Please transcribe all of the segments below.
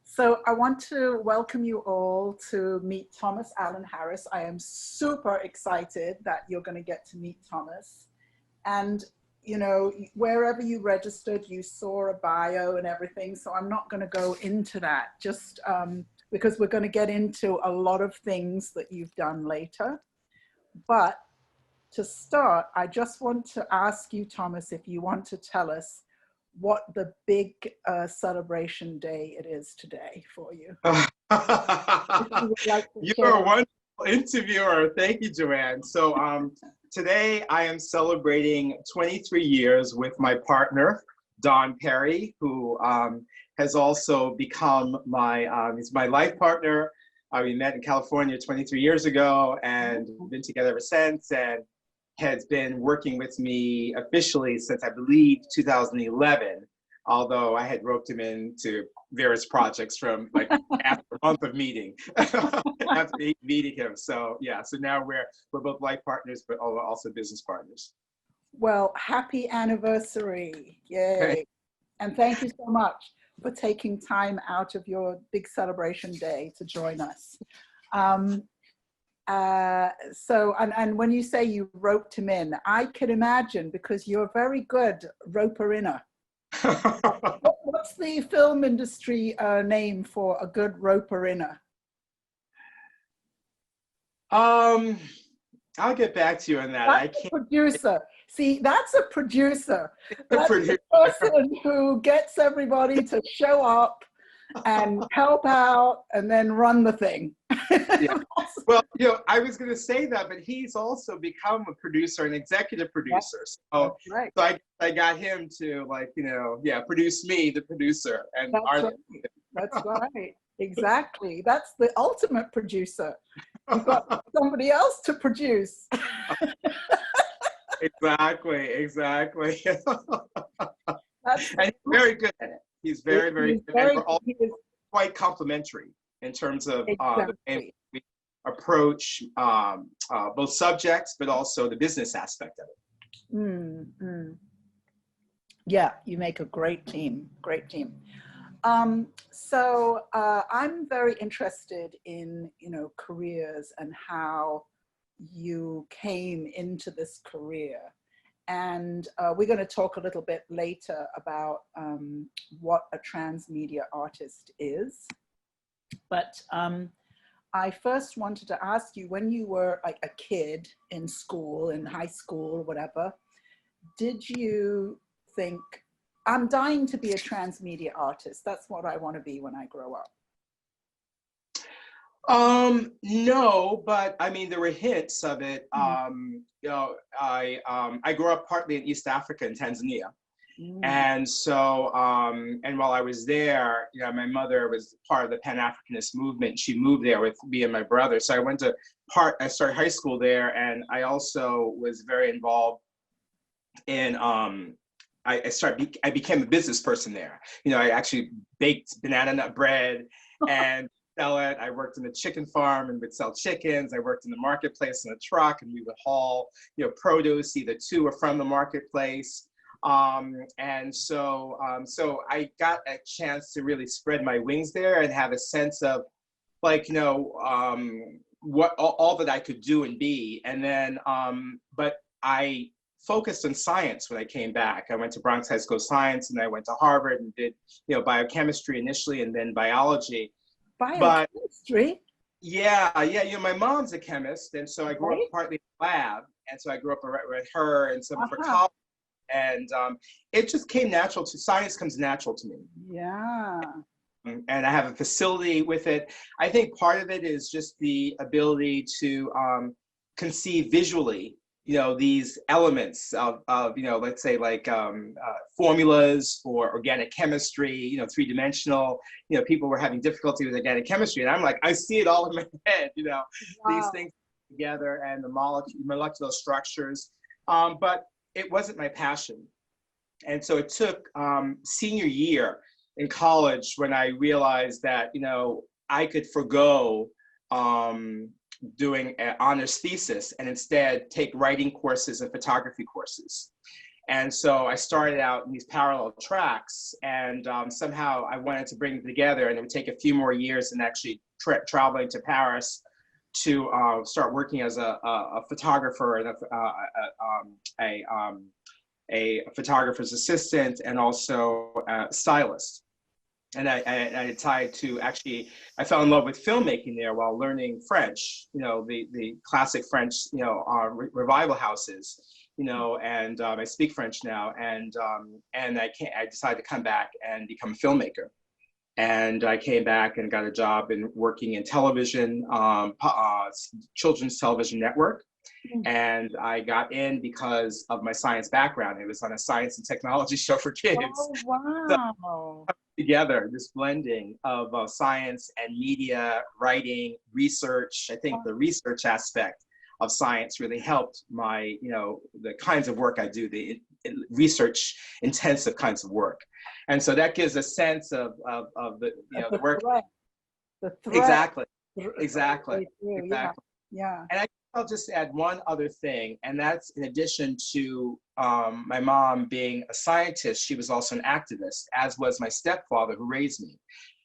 So I want to welcome you all to meet Thomas Allen Harris. I am super excited that you're going to get to meet Thomas. And, you know, wherever you registered, you saw a bio and everything. So I'm not going to go into that, just because we're going to get into a lot of things that you've done later. But to start, I just want to ask you, Thomas, if you want to tell us what the big celebration day it is today for you. You're a wonderful interviewer. Thank you, Joanne. So today I am celebrating 23 years with my partner, Don Perry, who has also become he's my life partner. We met in California 23 years ago and been together ever since, and has been working with me officially since, I believe, 2011, although I had roped him into various projects from like after a month of meeting, after meeting him. So yeah, so now we're both life partners, but also business partners. Well, happy anniversary, yay. And thank you so much for taking time out of your big celebration day to join us. And when you say you roped him in, I can imagine, because you're a very good roper-inner. What's the film industry name for a good roper-inner? I'll get back to you on that. That's a producer. See, that's a producer. That's the person who gets everybody to show up and help out and then run the thing. Yeah. Well, you know, I was going to say that, but he's also become a producer, an executive producer. So, right. So I got him to, like, you know, produce me, the producer. And That's right. Exactly. That's the ultimate producer. You've got somebody else to produce. Exactly. And he's very good at it. He's very good. And we're all quite complementary in terms of the way we approach both subjects, but also the business aspect of it. Yeah, you make a great team, So I'm very interested in, you know, careers and how you came into this career. And we're going to talk a little bit later about what a transmedia artist is. But I first wanted to ask you, when you were like a kid in school, in high school, whatever, did you think, I'm dying to be a transmedia artist, that's what I want to be when I grow up? No, but I mean, there were hints of it. You know, I grew up partly in East Africa, in Tanzania. And so, and while I was there, you know, my mother was part of the Pan-Africanist movement. She moved there with me and my brother. So I started high school there, and I also was very involved in, I became a business person there. You know, I actually baked banana nut bread and sell it. I worked in a chicken farm and would sell chickens. I worked in the marketplace in a truck, and we would haul, you know, produce either to or from the marketplace. And so I got a chance to really spread my wings there and have a sense of, like, you know, what all that I could do and be. And then, but I focused on science when I came back. I went to Bronx High School of Science, and I went to Harvard and did, you know, biochemistry initially, and then biology. Biochemistry? Yeah. You know, my mom's a chemist, and so I grew up partly in the lab, and so I grew up with her and some of her colleagues. And it just came natural science comes natural to me. Yeah. And I have a facility with it. I think part of it is just the ability to conceive visually, you know, these elements of you know, let's say like formulas for organic chemistry, you know, three-dimensional, you know, people were having difficulty with organic chemistry. And I'm like, I see it all in my head, you know, these things together and the molecular structures. But it wasn't my passion. And so it took senior year in college when I realized that, you know, I could forgo doing an honors thesis and instead take writing courses and photography courses. And so I started out in these parallel tracks, and somehow I wanted to bring them together, and it would take a few more years and actually traveling to Paris to start working as a photographer and a photographer's assistant, and also a stylist. And I decided to actually, I fell in love with filmmaking there while learning French, the classic French, revival houses, and I speak French now. And I decided to come back and become a filmmaker. And I came back and got a job in working in television, children's television network. And I got in because of my science background. It was on a science and technology show for kids. Oh, wow. So, together, this blending of science and media, writing, research. I think the research aspect of science really helped my, the kinds of work I do, the research intensive kinds of work. And so that gives a sense of the, the work. The thread. Exactly. Yeah. And I'll just add one other thing, and that's in addition to my mom being a scientist, she was also an activist, as was my stepfather who raised me.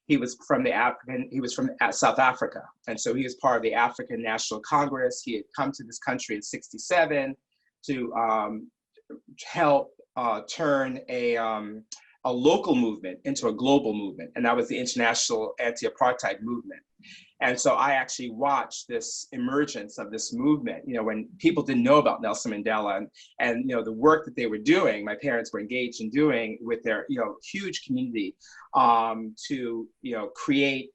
He was from South Africa, and so he was part of the African National Congress. He had come to this country in '67 to help turn a local movement into a global movement, and that was the International Anti-Apartheid Movement. And so I actually watched this emergence of this movement, when people didn't know about Nelson Mandela and the work that they were doing, my parents were engaged in doing with their, huge community to, create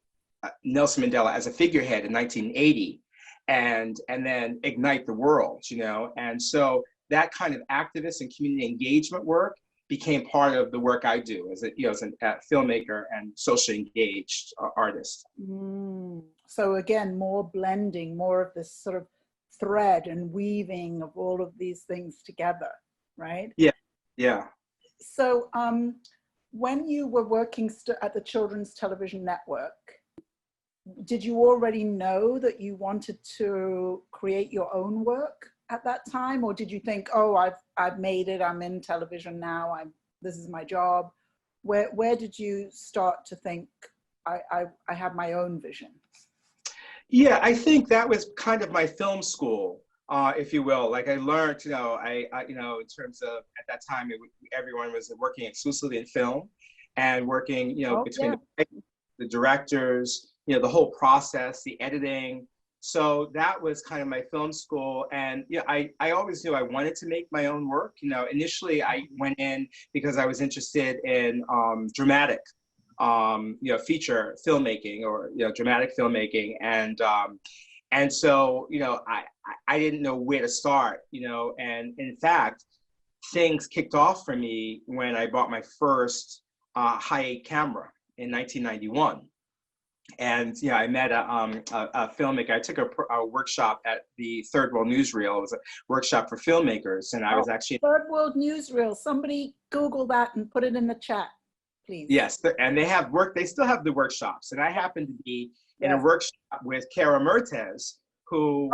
Nelson Mandela as a figurehead in 1980 and then ignite the world, And so that kind of activist and community engagement work became part of the work I do as a filmmaker and socially engaged artist. So again, more blending, more of this sort of thread and weaving of all of these things together, right? Yeah. So when you were working at the Children's Television Network, did you already know that you wanted to create your own work at that time, or did you think, oh, I've made it, I'm in television now, this is my job? Where did you start to think I have my own vision? Yeah, I think that was kind of my film school, if you will. Like I learned, in terms of at that time, everyone was working exclusively in film, and working, between the directors, the whole process, the editing. So that was kind of my film school. And I always knew I wanted to make my own work. Initially I went in because I was interested in dramatic, feature filmmaking or, dramatic filmmaking. And so, I didn't know where to start, and in fact, things kicked off for me when I bought my first high-8 camera in 1991. And I met a filmmaker. I took a workshop at the Third World Newsreel. It was a workshop for filmmakers, and I was actually Third World Newsreel. Somebody Google that and put it in the chat, please. Yes, and they still have the workshops, and I happened to be in a workshop with Cara Mertes, who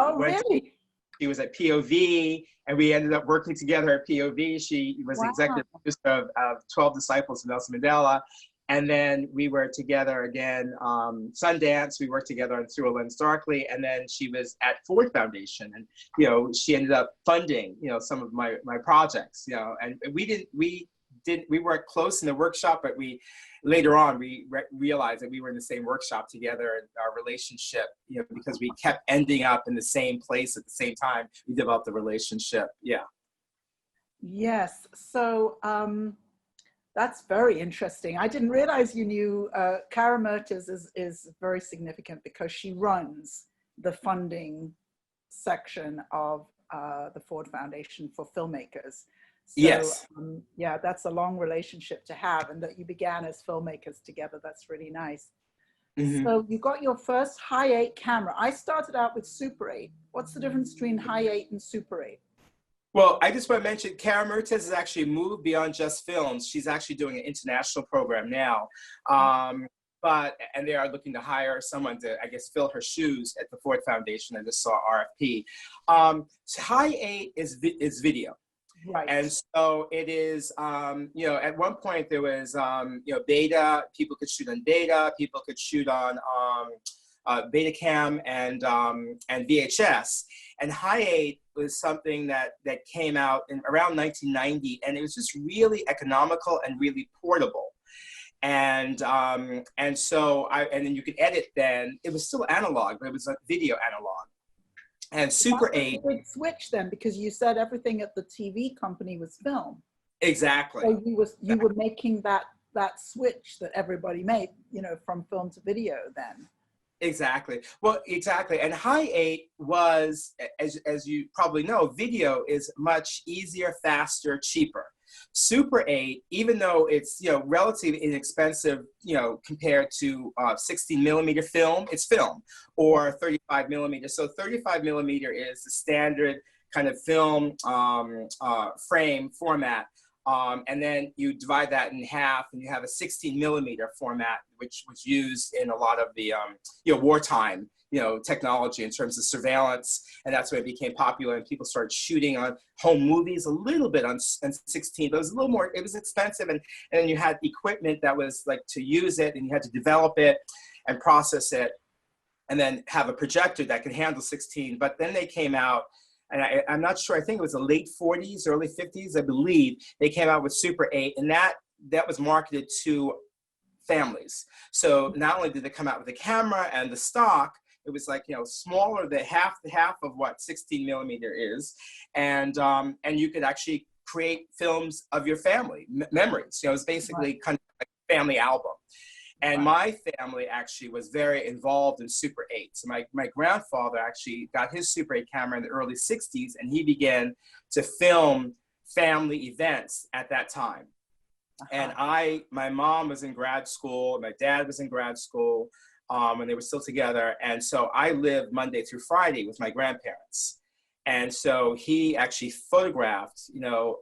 she was at POV, and we ended up working together at POV. She was the executive producer of 12 Disciples of Nelson Mandela. And then we were together again, Sundance, we worked together on Through a Lens Darkly, and then she was at Ford Foundation, and she ended up funding some of my projects, and we weren't close in the workshop, but later on we realized that we were in the same workshop together, and our relationship, because we kept ending up in the same place at the same time, we developed the relationship. Yes. So that's very interesting. I didn't realize you knew Cara Mertes is very significant because she runs the funding section of the Ford Foundation for filmmakers. So, yes. That's a long relationship to have, and that you began as filmmakers together. That's really nice. Mm-hmm. So you got your first high-8 camera. I started out with Super 8. What's the difference between high-8 and Super 8? Well, I just want to mention, Cara Mertes has actually moved beyond just films. She's actually doing an international program now. And they are looking to hire someone to, I guess, fill her shoes at the Ford Foundation. I just saw RFP. So high-8 is video. Right. And so it is, you know, at one point there was, you know, beta, people could shoot on beta, people could shoot on Betacam and VHS. And Hi8 was something that came out in around 1990, and it was just really economical and really portable. And so and then you could edit then. It was still analog, but it was a video analog. And Super 8. That's a big switch then, because you said everything at the TV company was film. Exactly. So you were making that switch that everybody made, you know, from film to video then. Exactly. Well, exactly. And Hi8 was, as you probably know, video is much easier, faster, cheaper. Super 8, even though it's, you know, relatively inexpensive, you know, compared to 16 millimeter film, it's film, or 35 millimeter. So 35 millimeter is the standard kind of film frame format. And then you divide that in half, and you have a 16 millimeter format, which was used in a lot of the you know, wartime, you know, technology in terms of surveillance, and that's when it became popular, and people started shooting on home movies a little bit on 16, but it was a little more, it was expensive, and then you had equipment that was like to use it, and you had to develop it and process it, and then have a projector that could handle 16. But then they came out, and I'm not sure, I think it was the late 40s, early 50s, I believe, they came out with Super 8, and that was marketed to families. So not only did they come out with the camera and the stock, it was like, you know, smaller, the half of what 16 millimeter is, and you could actually create films of your family, memories. You know, it was basically kind of like a family album. And my family actually was very involved in Super 8. So my grandfather actually got his Super 8 camera in the early 60s, and he began to film family events at that time. And my mom was in grad school, my dad was in grad school, and they were still together. And so I lived Monday through Friday with my grandparents. And so he actually photographed, you know,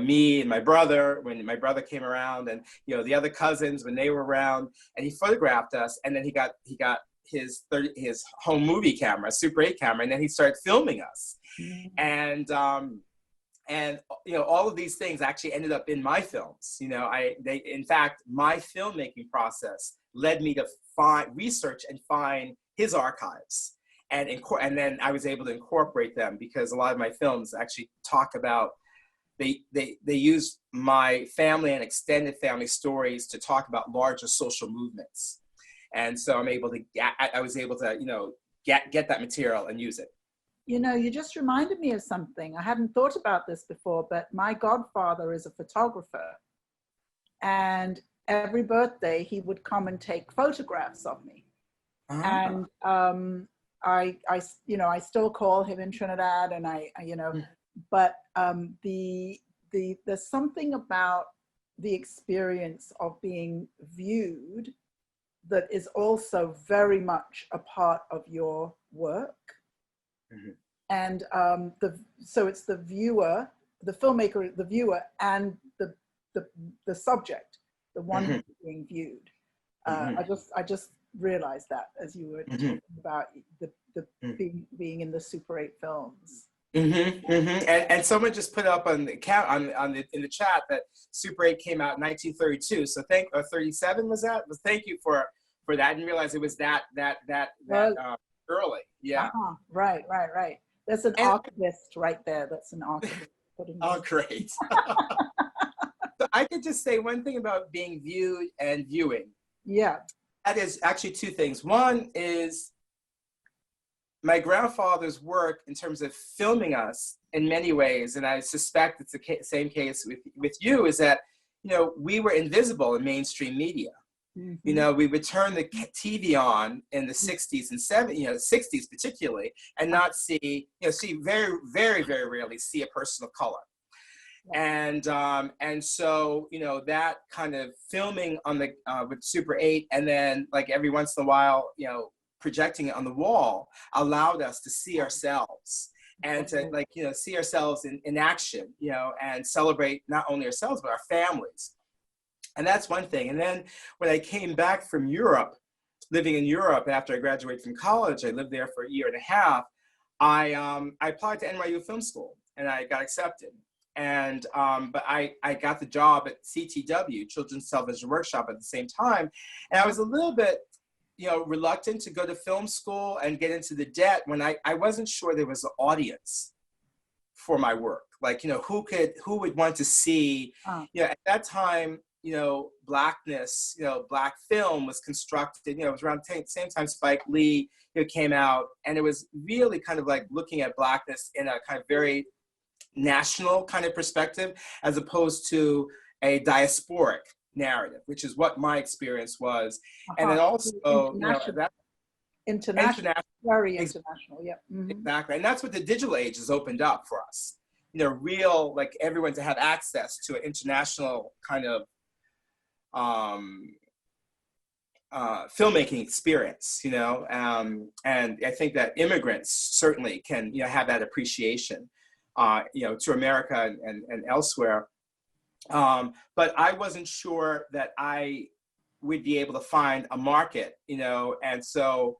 me and my brother when my brother came around, and, you know, the other cousins when they were around, and he photographed us. And then he got his home movie camera, Super 8 camera, and then he started filming us. And you know, all of these things actually ended up in my films. You know, in fact, my filmmaking process led me to research and find his archives, and then I was able to incorporate them, because a lot of my films actually talk about, they use my family and extended family stories to talk about larger social movements. And so I was able to, you know, get that material and use it. You know, you just reminded me of something. I hadn't thought about this before, but my godfather is a photographer. And every birthday he would come and take photographs of me. And I you know, I still call him in Trinidad, and I you know, but there's something about the experience of being viewed that is also very much a part of your work. And so it's the viewer, the filmmaker, the viewer, and the subject, the one who's being viewed. I just realized that as you were talking about the being in the Super 8 films. And someone just put up on the in the chat that Super 8 came out in 1932. So 37 was that? Thank you for that. I didn't realize it was that early. Yeah. Right. That's an archivist right there. That's an archivist. Oh, great. So I could just say one thing about being viewed and viewing. Yeah. That is actually two things. One is my grandfather's work in terms of filming us in many ways, and I suspect it's the same case with you, is that, you know, we were invisible in mainstream media. You know, we would turn the TV on in the 60s and 70s, you know, 60s particularly, and not see, you know, very, very, very rarely see a person of color. And so, you know, that kind of filming on the with Super 8, and then like every once in a while, you know, projecting it on the wall, allowed us to see ourselves, and to, like, you know, see ourselves in action, you know, and celebrate not only ourselves but our families. And that's one thing. And then when I came back from Europe, living in Europe after I graduated from college, I lived there for a year and a half. I applied to NYU Film School, and I got accepted. And but I got the job at CTW, Children's Television Workshop, at the same time, and I was a little bit, you know, reluctant to go to film school and get into the debt when I wasn't sure there was an audience for my work. Like, you know, who would want to see, you know, at that time, you know, Blackness, you know, Black film was constructed, you know, it was around the same time Spike Lee, you know, came out, and it was really kind of like looking at Blackness in a kind of very national kind of perspective, as opposed to a diasporic narrative, which is what my experience was. And then also, you know, that international, very international, yeah. Exactly, and that's what the digital age has opened up for us. You know, real, like, everyone to have access to an international kind of filmmaking experience, you know, and I think that immigrants certainly can, you know, have that appreciation, you know, to America and elsewhere. But I wasn't sure that I would be able to find a market, you know, and so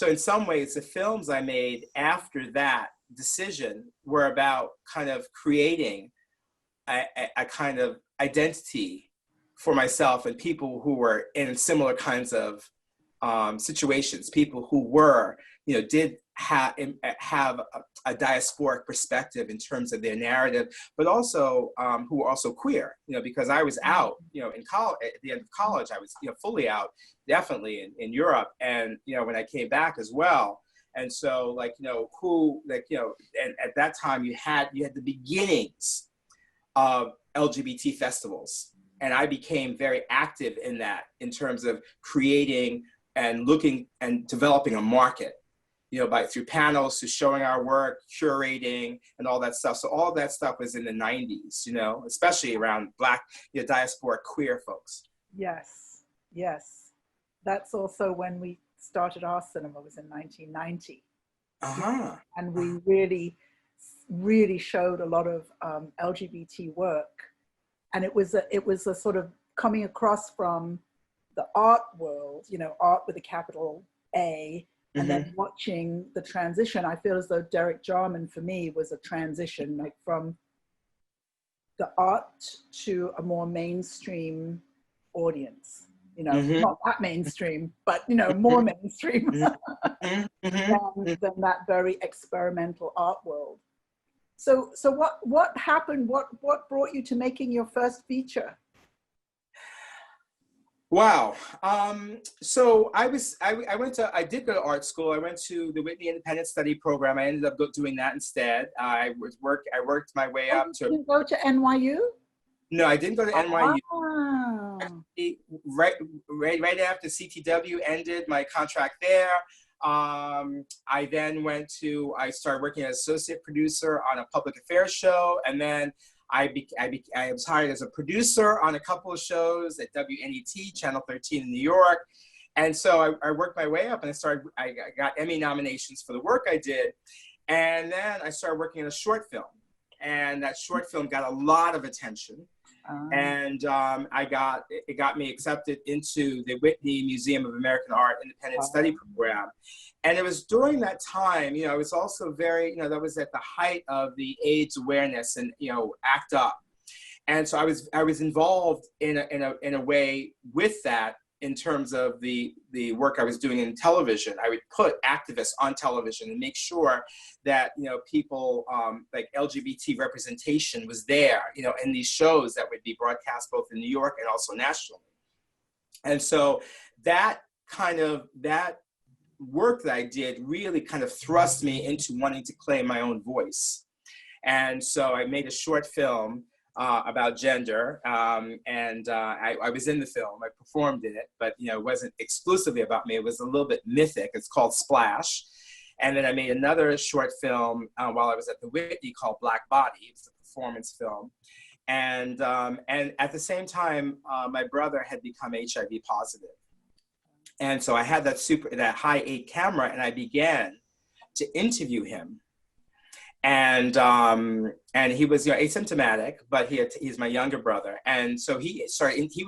in some ways, the films I made after that decision were about kind of creating a kind of identity for myself and people who were in similar kinds of situations, people who were, you know, did have a diasporic perspective in terms of their narrative, but also who were also queer, you know, because I was out, you know, in college, at the end of college, I was, you know, fully out, definitely in Europe. And, you know, when I came back as well. And so, like, you know, and at that time you had the beginnings of LGBT festivals. And I became very active in that, in terms of creating and looking and developing a market, you know, through panels, through showing our work, curating, and all that stuff. So all that stuff was in the 90s, you know, especially around Black, you know, diasporic queer folks. Yes, yes. That's also when we started our cinema, was in 1990. And we really showed a lot of LGBT work. And it was a sort of coming across from the art world, you know, art with a capital A, and then watching the transition. I feel as though Derek Jarman, for me, was a transition, like from the art to a more mainstream audience, you know, not that mainstream, but, you know, more mainstream than that very experimental art world. So what happened? What brought you to making your first feature? Wow. So I did go to art school. I went to the Whitney Independent Study Program. I ended up doing that instead. I worked my way up to. You didn't go to NYU? No, I didn't go to NYU. Oh. Right after CTW ended my contract there, I then I started working as associate producer on a public affairs show, and then I was hired as a producer on a couple of shows at WNET, Channel 13 in New York. And so I worked my way up, and I got Emmy nominations for the work I did. And then I started working on a short film, and that short film got a lot of attention. And it got me accepted into the Whitney Museum of American Art Independent Study Program. And it was during that time, you know, it was also very, you know, that was at the height of the AIDS awareness and, you know, ACT UP. And so I was involved in a way with that, in terms of the work I was doing in television. I would put activists on television and make sure that, you know, people, like LGBT representation was there, you know, in these shows that would be broadcast both in New York and also nationally. And so that work that I did really kind of thrust me into wanting to claim my own voice. And so I made a short film about gender, and I was in the film. I performed in it, but, you know, it wasn't exclusively about me. It was a little bit mythic. It's called Splash. And then I made another short film while I was at the Whitney called Black Body. It's a performance film. And at the same time, my brother had become HIV positive. And so I had that high 8 camera, and I began to interview him. And he was, you know, asymptomatic, but he's my younger brother. And so he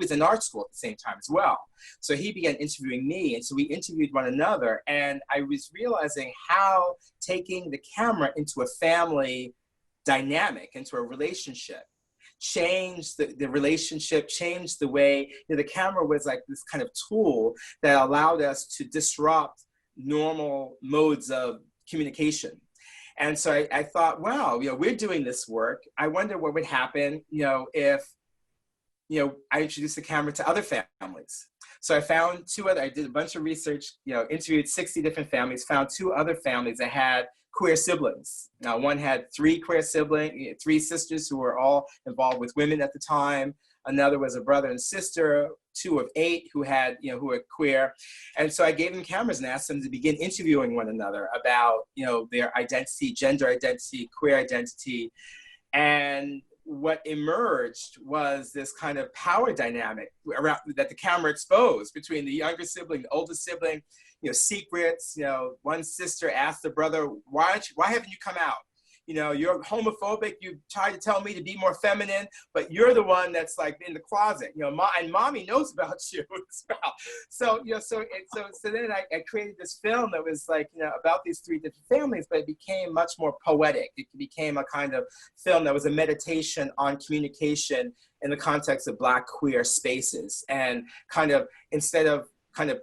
was in art school at the same time as well. So he began interviewing me, and so we interviewed one another. And I was realizing how taking the camera into a family dynamic, into a relationship, changed the relationship, changed the way, the camera was like this kind of tool that allowed us to disrupt normal modes of communication. And so I thought, wow, we're doing this work. I wonder what would happen, if, I introduced the camera to other families. So I found I did a bunch of research, interviewed 60 different families, found 2 other families that had queer siblings. Now, one had 3 queer siblings, 3 sisters who were all involved with women at the time. Another was a brother and sister, 2 of 8 who had, who were queer. And so I gave them cameras and asked them to begin interviewing one another about, their identity, gender identity, queer identity. And what emerged was this kind of power dynamic around that the camera exposed between the younger sibling, the older sibling, secrets. One sister asked the brother, why haven't you come out? You're homophobic. You tried to tell me to be more feminine, but you're the one that's like in the closet. And mommy knows about you as well. So so then I created this film that was like about these 3 different families, but it became much more poetic. It became a kind of film that was a meditation on communication in the context of Black queer spaces, and kind of instead of kind of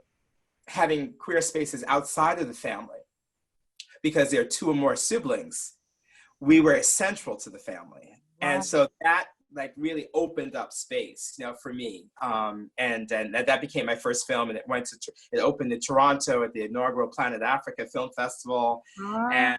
having queer spaces outside of the family, because there are 2 or more siblings, we were central to the family. Wow. And so that like really opened up space, for me. And that became my first film, and it opened in Toronto at the inaugural Planet Africa Film Festival. Wow. And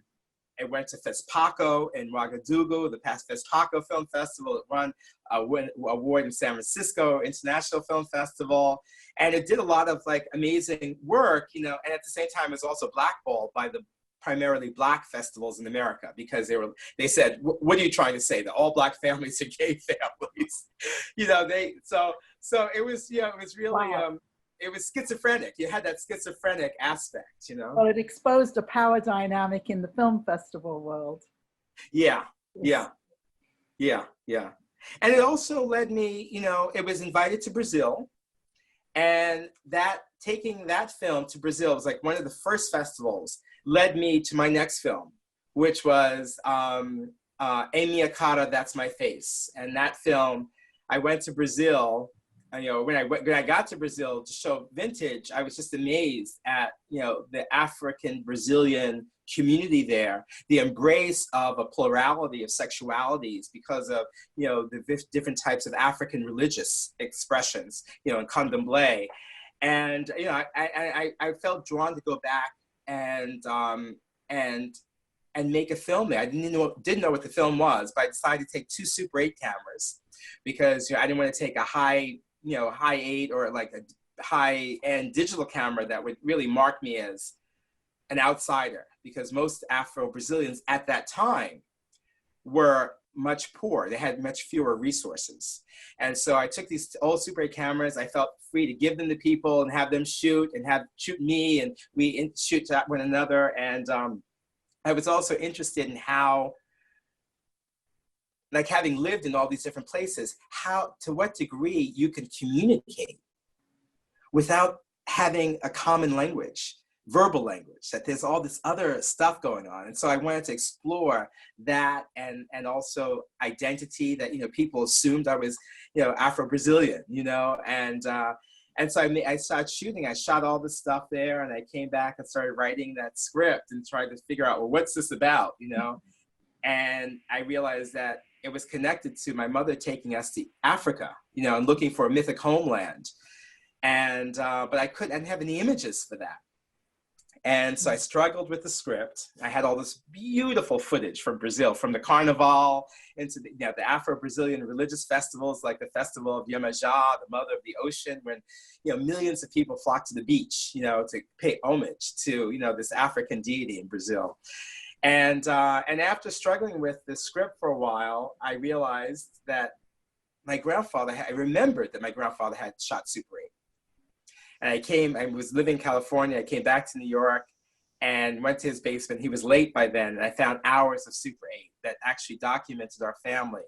it went to FESPACO in Ouagadougou, the past FESPACO Film Festival. It won an award in San Francisco International Film Festival. And it did a lot of like amazing work, and at the same time, it was also blackballed by the primarily Black festivals in America, because they said, what are you trying to say, that all Black families are gay families? So it was, it was really, wow. It was schizophrenic. You had that schizophrenic aspect, Well, it exposed a power dynamic in the film festival world. Yeah. And it also led me, it was invited to Brazil, and taking that film to Brazil was like one of the first festivals, led me to my next film, which was Minha Cara, That's My Face. And that film, I went to Brazil. When I got to Brazil to show Vintage, I was just amazed at the African Brazilian community there, the embrace of a plurality of sexualities because of the different types of African religious expressions, in candomblé. And I felt drawn to go back and make a film there. I didn't know what the film was, but I decided to take 2 Super 8 cameras, because I didn't want to take a high 8 or like a high-end digital camera that would really mark me as an outsider, because most Afro-Brazilians at that time were much poorer. They had much fewer resources. And so I took these old Super 8 cameras. I felt free to give them to people and have them shoot me, and we shoot at one another. And I was also interested in how, like having lived in all these different places, to what degree you can communicate without having a common language, verbal language, that there's all this other stuff going on. And so I wanted to explore that, and also identity, that, people assumed I was, Afro-Brazilian, and so I started shooting. I shot all this stuff there, and I came back and started writing that script and tried to figure out, well, what's this about, And I realized that it was connected to my mother taking us to Africa, and looking for a mythic homeland. And, but I didn't have any images for that. And so I struggled with the script. I had all this beautiful footage from Brazil, from the Carnival into the Afro-Brazilian religious festivals, like the Festival of Iemanjá, the Mother of the Ocean, when millions of people flock to the beach, to pay homage to this African deity in Brazil. And after struggling with the script for a while, I realized that I remembered that my grandfather had shot Super 8. And I was living in California. I came back to New York and went to his basement. He was late by then, and I found hours of Super 8 that actually documented our family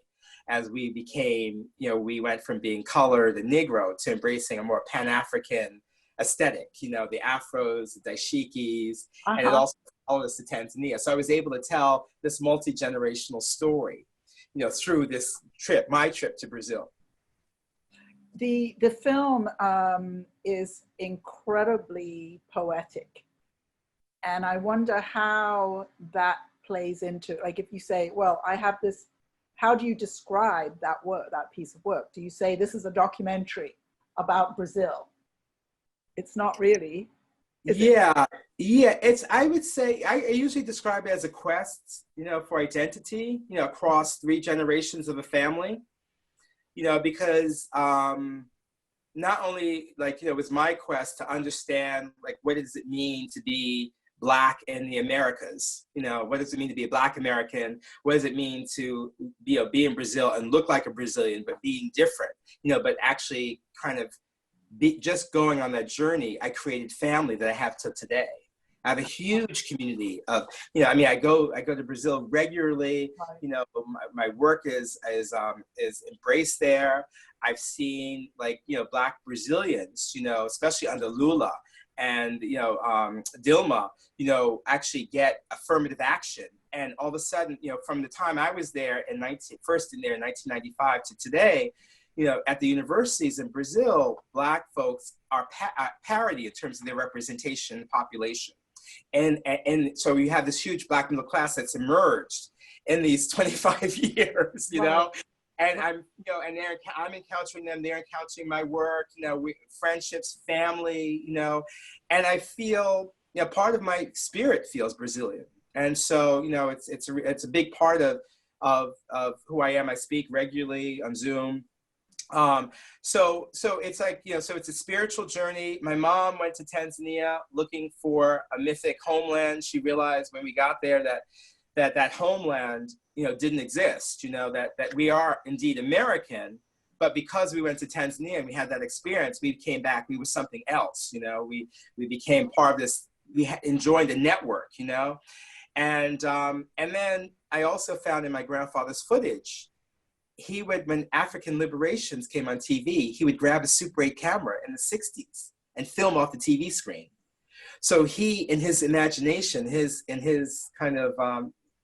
as we became, we went from being colored and Negro to embracing a more Pan-African aesthetic, the afros, the dashikis, and it also followed us to Tanzania. So I was able to tell this multi-generational story, you know, through this trip, my trip to Brazil. The film is incredibly poetic. And I wonder how that plays into, like, if you say, well, I have this, how do you describe that work, that piece of work? Do you say this is a documentary about Brazil? It's not really. Yeah, it's, I would say, I usually describe it as a quest, you know, for identity, you know, across 3 generations of a family, you know, because not only, like, you know, it was my quest to understand, like, what does it mean to be Black in the Americas? You know, what does it mean to be a Black American? What does it mean to be in Brazil and look like a Brazilian, but being different, you know, but actually kind of just going on that journey, I created family that I have to today. I have a huge community of, you know, I mean, I go to Brazil regularly. You know, my work is embraced there. I've seen, like, you know, Black Brazilians, you know, especially under Lula and, you know, Dilma, you know, actually get affirmative action. And all of a sudden, you know, from the time I was there first in 1995 to today, you know, at the universities in Brazil, Black folks are parity in terms of their representation in the population. And so you have this huge Black middle class that's emerged in these 25 years, you know, and I'm, you know, and I'm encountering them, they're encountering my work, you know, friendships, family, you know, and I feel, you know, part of my spirit feels Brazilian. And so, you know, it's a big part of who I am. I speak regularly on Zoom. So it's like, you know, so it's a spiritual journey. My mom went to Tanzania looking for a mythic homeland. She realized when we got there that homeland, you know, didn't exist, you know, that we are indeed American, but because we went to Tanzania and we had that experience, we came back, we were something else, you know, we became part of this, enjoyed the network, you know, and then I also found in my grandfather's footage, he would, when African liberations came on TV, he would grab a Super 8 camera in the 60s and film off the TV screen. So he, in his imagination, in his kind of,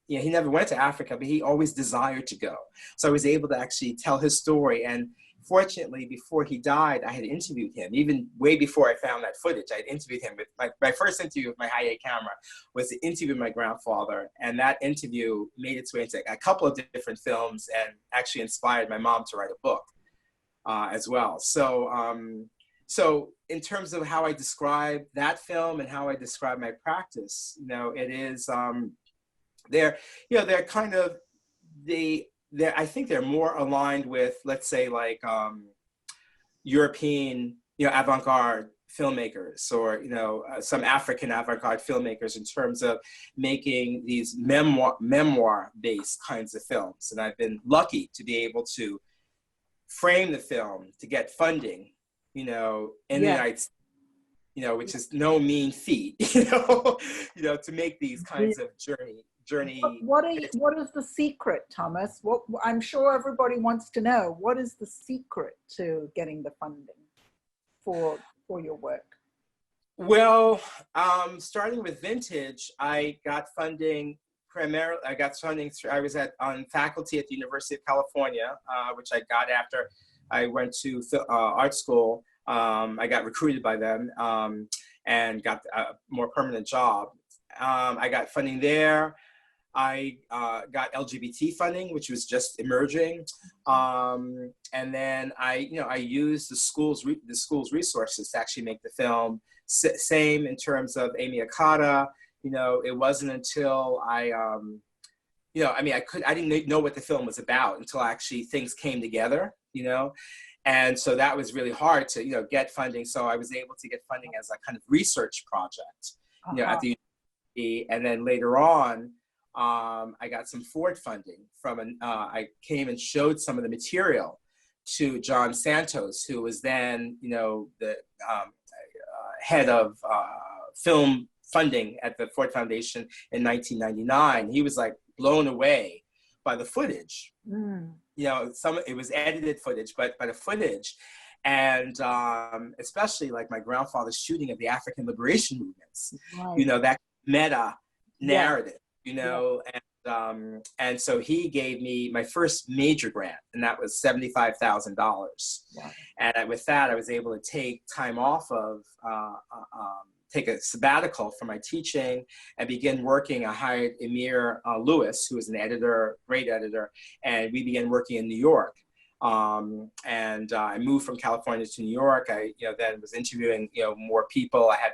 you know, he never went to Africa, but he always desired to go. So I was able to actually tell his story. And fortunately, before he died, I had interviewed him, even way before I found that footage. I had interviewed him with my first interview with my high-8 camera was the interview with my grandfather. And that interview made its way into a couple of different films and actually inspired my mom to write a book as well. So in terms of how I describe that film and how I describe my practice, you know, it is, they're kind of, I think they're more aligned with, let's say, like European, you know, avant-garde filmmakers, or, you know, some African avant-garde filmmakers in terms of making these memoir-based kinds of films. And I've been lucky to be able to frame the film to get funding, you know, in the United States, you know, which is no mean feat, you know, to make these kinds of journey. What is the secret, Thomas? I'm sure everybody wants to know. What is the secret to getting the funding for your work? Well, starting with Vintage, I got funding primarily. I got funding through. I was on faculty at the University of California, which I got after I went to art school. I got recruited by them and got a more permanent job. I got funding there. I got LGBT funding, which was just emerging, and then I used the school's resources to actually make the film. Same in terms of Amy Akata. You know, it wasn't until I didn't know what the film was about until actually things came together. You know, and so that was really hard to get funding. So I was able to get funding as a kind of research project, you know, at the university, and then later on. I got some Ford funding from I came and showed some of the material to John Santos, who was then, the head of film funding at the Ford Foundation in 1999. He was like blown away by the footage. It was edited footage, but by the footage. And especially like my grandfather's shooting of the African liberation movements, that meta narrative, you know, and so he gave me my first major grant, and that was $75,000. Wow. And with that, I was able to take time off of, take a sabbatical from my teaching and begin working. I hired Emir Lewis, who was an editor, great editor, and we began working in New York. And I moved from California to New York. I, then was interviewing, more people. I had,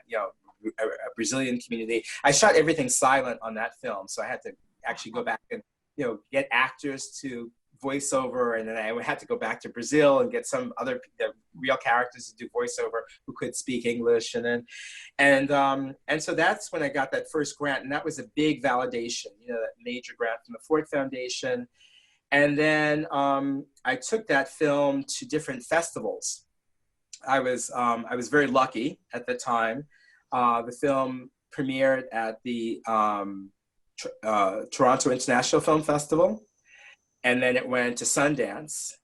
a Brazilian community. I shot everything silent on that film, so I had to actually go back and, get actors to voiceover, and then I had to go back to Brazil and get some other real characters to do voiceover who could speak English, and so that's when I got that first grant, and that was a big validation, that major grant from the Ford Foundation. And then I took that film to different festivals. I was very lucky at the time. The film premiered at the Toronto International Film Festival, and then it went to Sundance,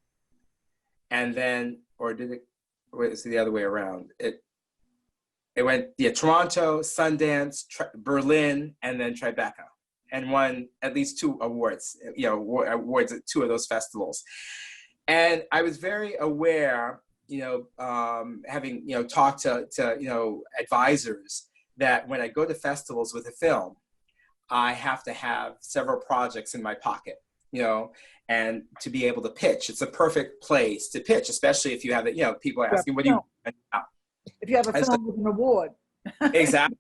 and then, or did it? Wait, it's the other way around. It went, Toronto, Sundance, Berlin, and then Tribeca, and won at least 2 awards. Awards at 2 of those festivals, and I was very aware, having talked to advisors, that when I go to festivals with a film, I have to have several projects in my pocket, and to be able to pitch. It's a perfect place to pitch, especially if you have it, people are asking, what do you want? If you have a film with an award. Exactly.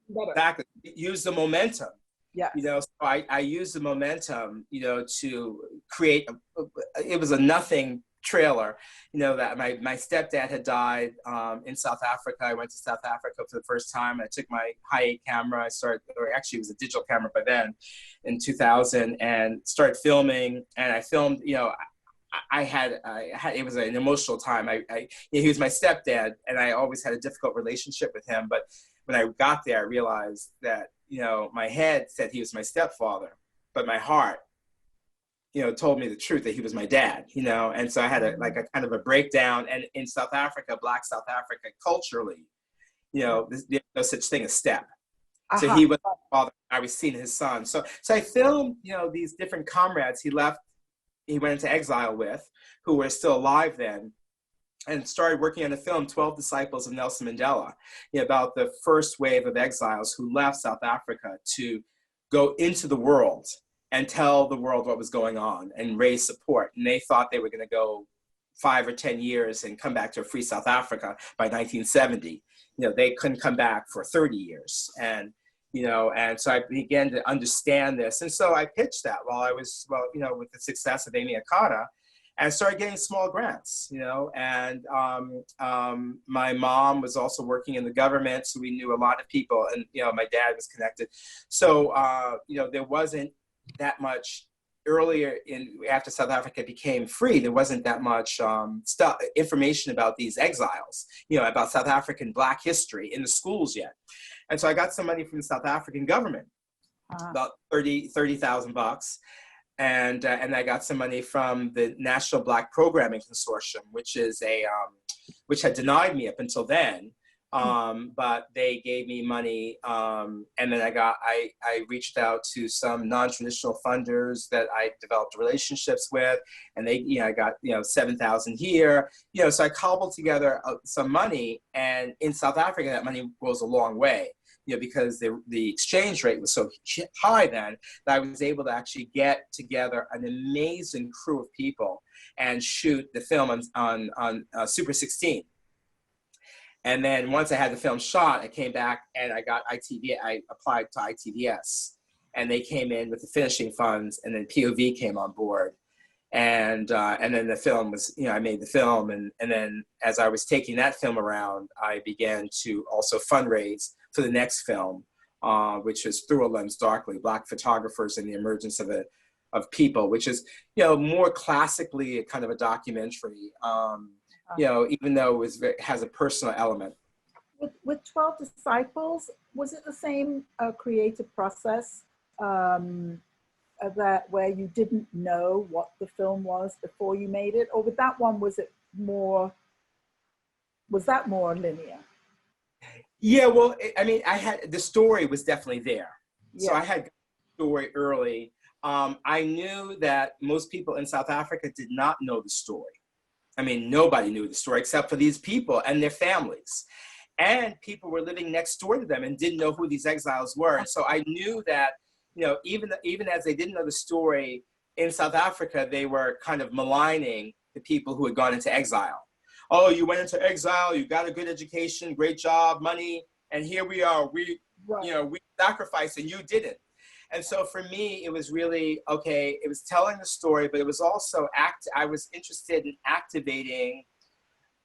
Use the momentum. Yeah. So I used the momentum, to create, it was a nothing trailer, that my stepdad had died in South Africa. I went to South Africa for the first time. I took my high-8 camera. Or actually it was a digital camera by then, in 2000, and started filming. And I filmed, I had, it was an emotional time. He was my stepdad, and I always had a difficult relationship with him. But when I got there, I realized that, my head said he was my stepfather, but my heart, told me the truth, that he was my dad, and so I had a kind of a breakdown. And in South Africa, Black South Africa, culturally, there's no such thing as step. So he was my father, I was seeing his son. So I filmed, these different comrades he went into exile with, who were still alive then, and started working on the film 12 Disciples of Nelson Mandela, about the first wave of exiles who left South Africa to go into the world and tell the world what was going on and raise support. And they thought they were going to go 5 or 10 years and come back to a free South Africa by 1970. They couldn't come back for 30 years. And so I began to understand this. And so I pitched that while I was, with the success of Amy Akata, and started getting small grants, and my mom was also working in the government, so we knew a lot of people, and, my dad was connected. So, there wasn't that much earlier after South Africa became free, there wasn't that much information about these exiles, about South African Black history in the schools yet. And so I got some money from the South African government, about $30,000. And I got some money from the National Black Programming Consortium, which is which had denied me up until then, but they gave me money, and then I reached out to some non-traditional funders that I developed relationships with, and I got $7,000 here, so I cobbled together some money, and in South Africa that money goes a long way. Because the exchange rate was so high then, that I was able to actually get together an amazing crew of people and shoot the film on Super 16. And then once I had the film shot, I came back and I got ITV. I applied to ITVS, and they came in with the finishing funds, and then POV came on board. And then the film was, I made the film, and then as I was taking that film around, I began to also fundraise for the next film, which is Through a Lens Darkly, Black Photographers and the Emergence of People, which is, more classically a kind of a documentary, even though it has a personal element. With 12 Disciples, was it the same creative process? That where you didn't know what the film was before you made it, or with that one was that more linear? Yeah, well, I mean, the story was definitely there. Yeah. So I had story early. I knew that most people in South Africa did not know the story. I mean, nobody knew the story except for these people and their families. And people were living next door to them and didn't know who these exiles were. And so I knew that, even as they didn't know the story in South Africa, they were kind of maligning the people who had gone into exile. Oh, you went into exile, you got a good education, great job, money, and here we are, we sacrificed and you didn't. And so for me, it was really, okay, it was telling the story, but it was also, I was interested in activating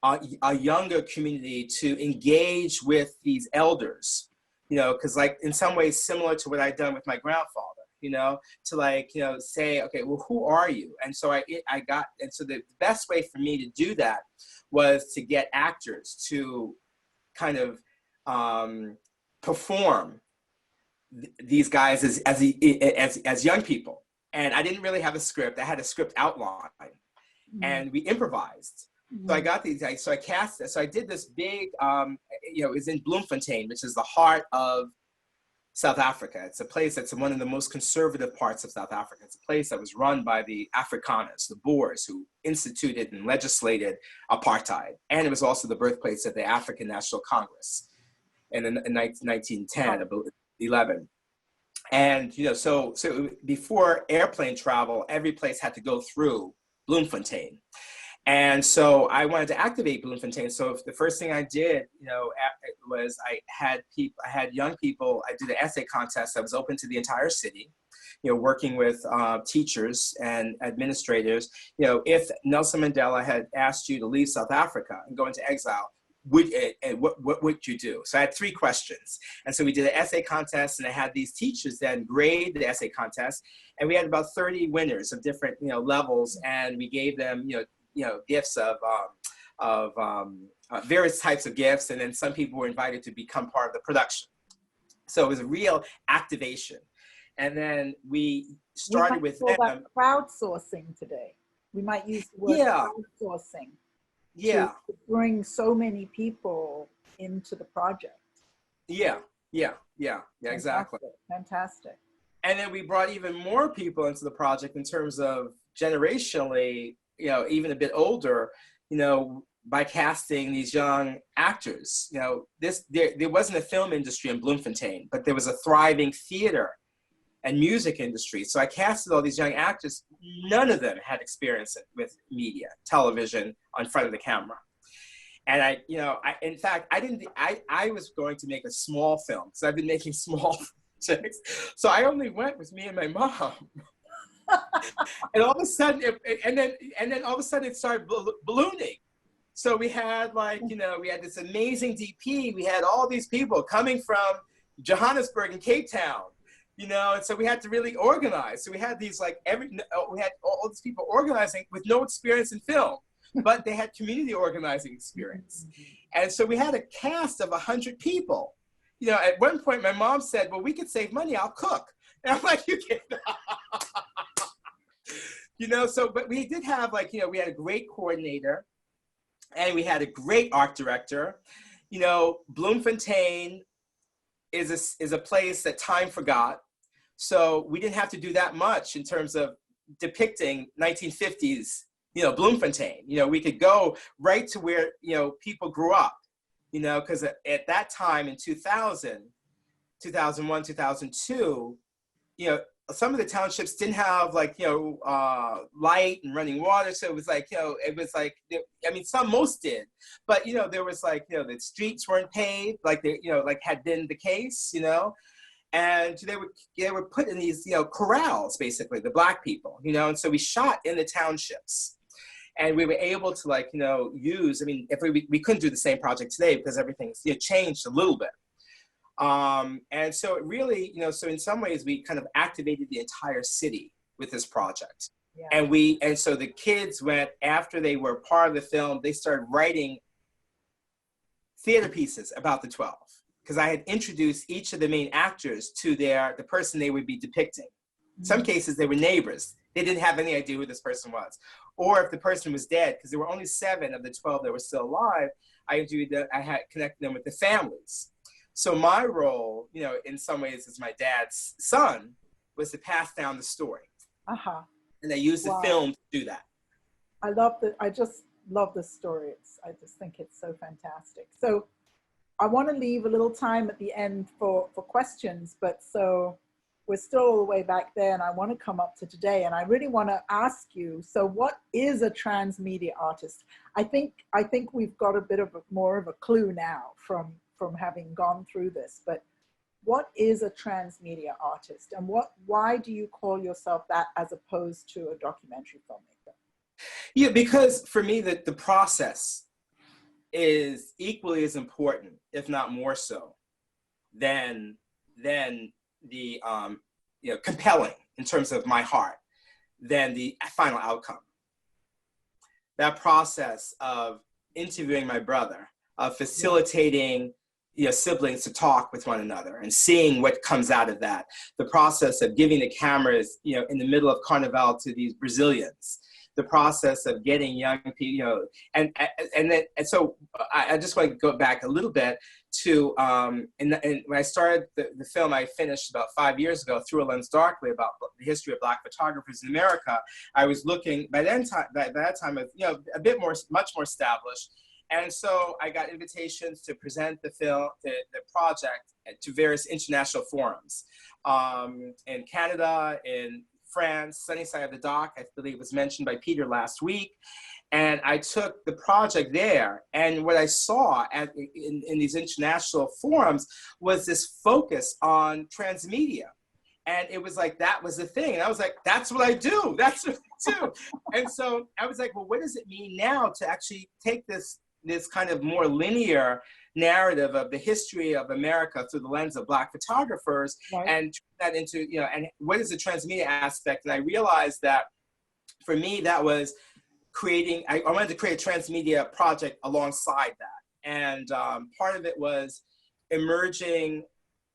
a younger community to engage with these elders, because like in some ways similar to what I'd done with my grandfather, to say, okay, well, who are you? And so so the best way for me to do that was to get actors to kind of perform these guys as young people. And I didn't really have a script. I had a script outline, and we improvised. So I got these, so I cast this. So I did this big, it was in Bloemfontein, which is the heart of South Africa. It's a place that's one of the most conservative parts of South Africa. It's a place that was run by the Afrikaners, the Boers, who instituted and legislated apartheid. And it was also the birthplace of the African National Congress in 1910, 11. And, so before airplane travel, every place had to go through Bloemfontein. And so I wanted to activate Bloemfontein. So the first thing I did, was I had young people. I did an essay contest that was open to the entire city, working with teachers and administrators. If Nelson Mandela had asked you to leave South Africa and go into exile, what would you do? So I had 3 questions. And so we did an essay contest, and I had these teachers then grade the essay contest. And we had about 30 winners of different, levels. And we gave them, gifts of various types of gifts. And then some people were invited to become part of the production. So it was a real activation. And then we started with them. That crowdsourcing today. We might use the word crowdsourcing. Yeah. To bring so many people into the project. Yeah, exactly. Fantastic. And then we brought even more people into the project in terms of generationally, even a bit older, by casting these young actors. There wasn't a film industry in Bloemfontein, but there was a thriving theater and music industry. So I casted all these young actors. None of them had experience with media, television, on front of the camera. And I was going to make a small film, because I've been making small projects. So I only went with me and my mom. And all of a sudden, and then all of a sudden it started ballooning. So we had we had this amazing DP. We had all these people coming from Johannesburg and Cape Town, and so we had to really organize. So we had these we had all these people organizing with no experience in film, but they had community organizing experience. And so we had a cast of 100 people. At one point my mom said, well, we could save money, I'll cook. And I'm like, you can't. But we did have we had a great coordinator, and we had a great art director. Bloemfontein is a place that time forgot. So we didn't have to do that much in terms of depicting 1950s, Bloemfontein. We could go right to where, people grew up, because at that time in 2000, 2001, 2002, some of the townships didn't have light and running water. So it was most did, but there was the streets weren't paved had been the case, and they were put in these, corrals, basically, the Black people, and so we shot in the townships. And we were able to use, if we couldn't do the same project today because everything's changed a little bit. And so it really, so in some ways we kind of activated the entire city with this project. Yeah. And so the kids went, after they were part of the film, they started writing theater pieces about the 12, because I had introduced each of the main actors to the person they would be depicting. In some cases they were neighbors. They didn't have any idea who this person was. Or if the person was dead, because there were only 7 of the 12 that were still alive, I had connected them with the families. So my role, in some ways, as my dad's son, was to pass down the story. Uh-huh. And they used the film to do that. I just love this story. I just think it's so fantastic. So I want to leave a little time at the end for questions, but so we're still all the way back there, and I want to come up to today, and I really want to ask you, so what is a transmedia artist? I think we've got a bit of more of a clue now from having gone through this, but what is a transmedia artist, and why do you call yourself that as opposed to a documentary filmmaker? Yeah, because for me, the process is equally as important, if not more so, than the compelling in terms of my heart, than the final outcome. That process of interviewing my brother, of facilitating siblings to talk with one another and seeing what comes out of that, the process of giving the cameras in the middle of Carnival to these Brazilians, the process of getting young people, and so I just want to go back a little bit to, and when I started the film, I finished about 5 years ago, Through a Lens Darkly, about the history of Black photographers in America. I was looking, by that time, a bit more, much more established. And so I got invitations to present the film, the project, to various international forums in Canada, in France, Sunny Side of the Dock, I believe was mentioned by Peter last week. And I took the project there, and what I saw in these international forums was this focus on transmedia. And it was like, that was the thing. And I was like, that's what I do. That's what I do. And so I was like, well, what does it mean now to actually take this kind of more linear narrative of the history of America through the lens of Black photographers, right, and turn that into, and what is the transmedia aspect? And I realized that for me, that was creating, I wanted to create a transmedia project alongside that. And part of it was emerging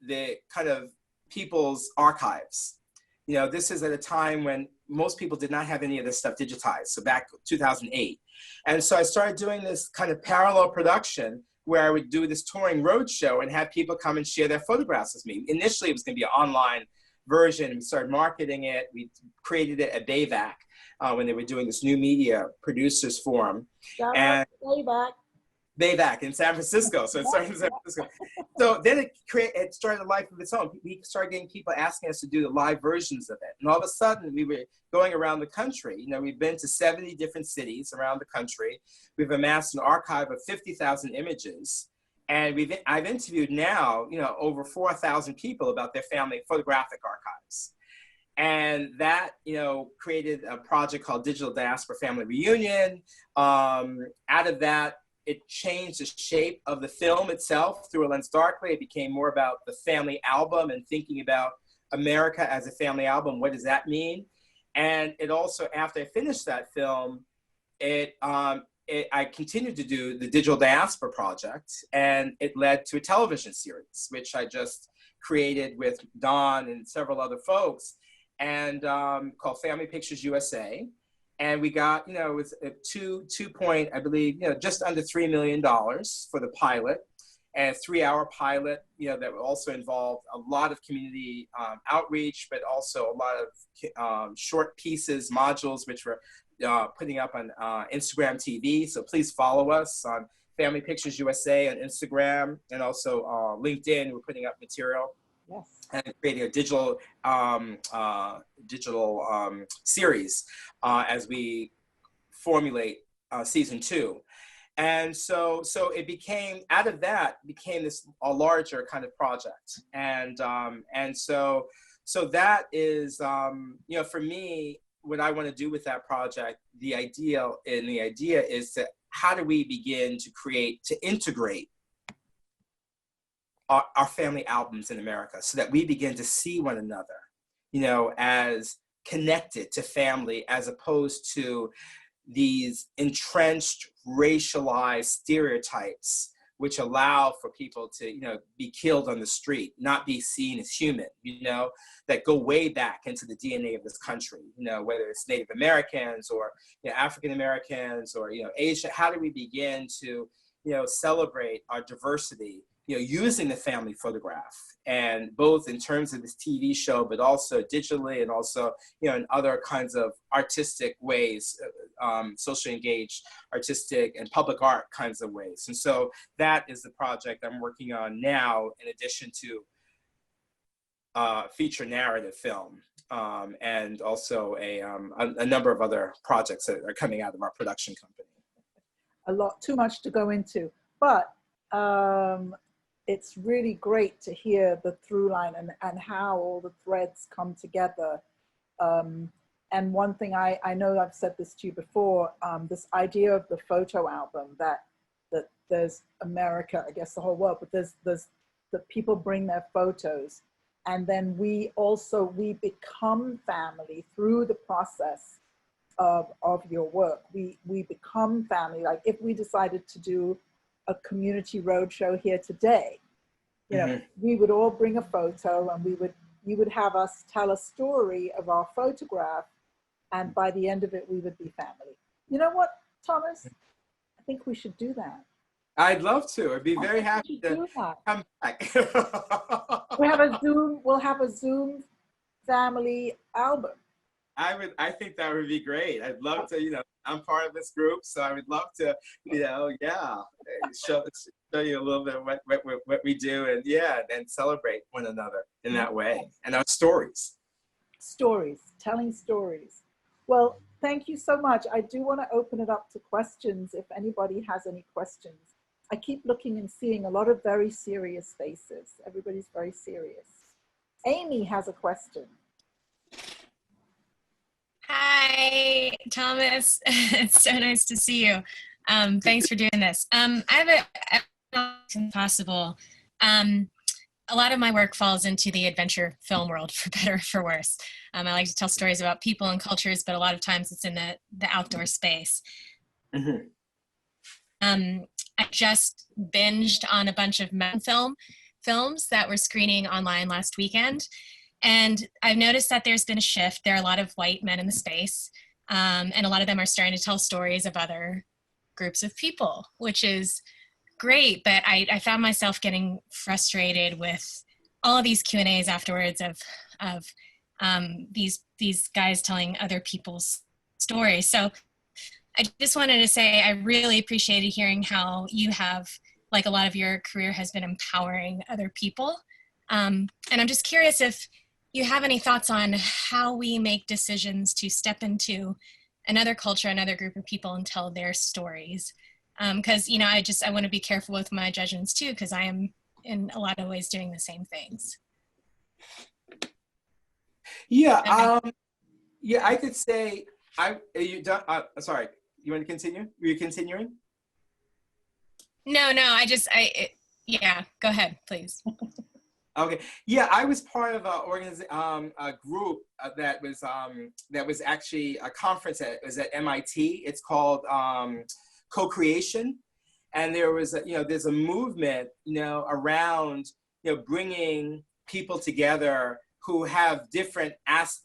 the kind of people's archives. This is at a time when most people did not have any of this stuff digitized, so back 2008. And so I started doing this kind of parallel production where I would do this touring road show and have people come and share their photographs with me. Initially, it was going to be an online version. We started marketing it. We created it at BAVAC when they were doing this new media producers forum. Shout out BAVAC in San Francisco. So it started in San Francisco. So then it started a life of its own. We started getting people asking us to do the live versions of it. And all of a sudden, we were going around the country. We've been to 70 different cities around the country. We've amassed an archive of 50,000 images. And I've interviewed now, over 4,000 people about their family photographic archives. And that, created a project called Digital Diaspora Family Reunion. Out of that, it changed the shape of the film itself. Through a Lens Darkly, it became more about the family album and thinking about America as a family album. What does that mean? And it also, after I finished that film, I continued to do the Digital Diaspora Project, and it led to a television series, which I just created with Don and several other folks, and called Family Pictures USA. And we got, it was a I believe, just under $3 million for the pilot, and a 3-hour pilot, that also involved a lot of community outreach, but also a lot of short pieces, modules, which we're putting up on Instagram TV. So please follow us on Family Pictures USA on Instagram, and also LinkedIn. We're putting up material. Yes. And creating a digital series as we formulate season 2. And so it became, out of that became a larger kind of project. And so that is, for me, what I want to do with that project, the idea is how do we begin to integrate our family albums in America, so that we begin to see one another, as connected to family, as opposed to these entrenched racialized stereotypes, which allow for people to, be killed on the street, not be seen as human, that go way back into the DNA of this country, whether it's Native Americans or African Americans or Asia. How do we begin to, celebrate our diversity using the family photograph, and both in terms of this TV show, but also digitally, and also, in other kinds of artistic ways, socially engaged, artistic and public art kinds of ways. And so that is the project I'm working on now, in addition to feature narrative film, and also a number of other projects that are coming out of our production company. A lot, too much to go into, but it's really great to hear the through line and how all the threads come together. And one thing I know I've said this to you before, this idea of the photo album, that there's America, I guess the whole world, but there's the people bring their photos, and then we become family through the process of your work. We become family. Like if we decided to do a community roadshow here today, we would all bring a photo, and you would have us tell a story of our photograph, and by the end of it, we would be family. You know what, Thomas? I think we should do that. I'd love to. I'd be very happy to come back. We'll have a Zoom family album. I think that would be great. I'd love to, I'm part of this group, so I would love to, show you a little bit of what we do, and celebrate one another in that way, and our stories. Telling stories. Well, thank you so much. I do want to open it up to questions if anybody has any questions. I keep looking and seeing a lot of very serious faces. Everybody's very serious. Amy has a question. Hi, Thomas. It's so nice to see you. Thanks for doing this. I have if possible. A lot of my work falls into the adventure film world, for better or for worse. I like to tell stories about people and cultures, but a lot of times it's in the outdoor space. Mm-hmm. I just binged on a bunch of mountain films that were screening online last weekend. And I've noticed that there's been a shift. There are a lot of white men in the space, and a lot of them are starting to tell stories of other groups of people, which is great. But I found myself getting frustrated with all of these Q&As afterwards of these guys telling other people's stories. So I just wanted to say I really appreciated hearing how you have, like, a lot of your career has been empowering other people. And I'm just curious if you have any thoughts on how we make decisions to step into another culture, another group of people, and tell their stories. Because, I want to be careful with my judgments too, because I am in a lot of ways doing the same things. Yeah, I could say, are you done? Sorry, you want to continue? Were you continuing? No, yeah, go ahead, please. Okay. Yeah, I was part of a group that was actually a conference that was at MIT. It's called Co-Creation, and there was there's a movement around bringing people together who have different kinds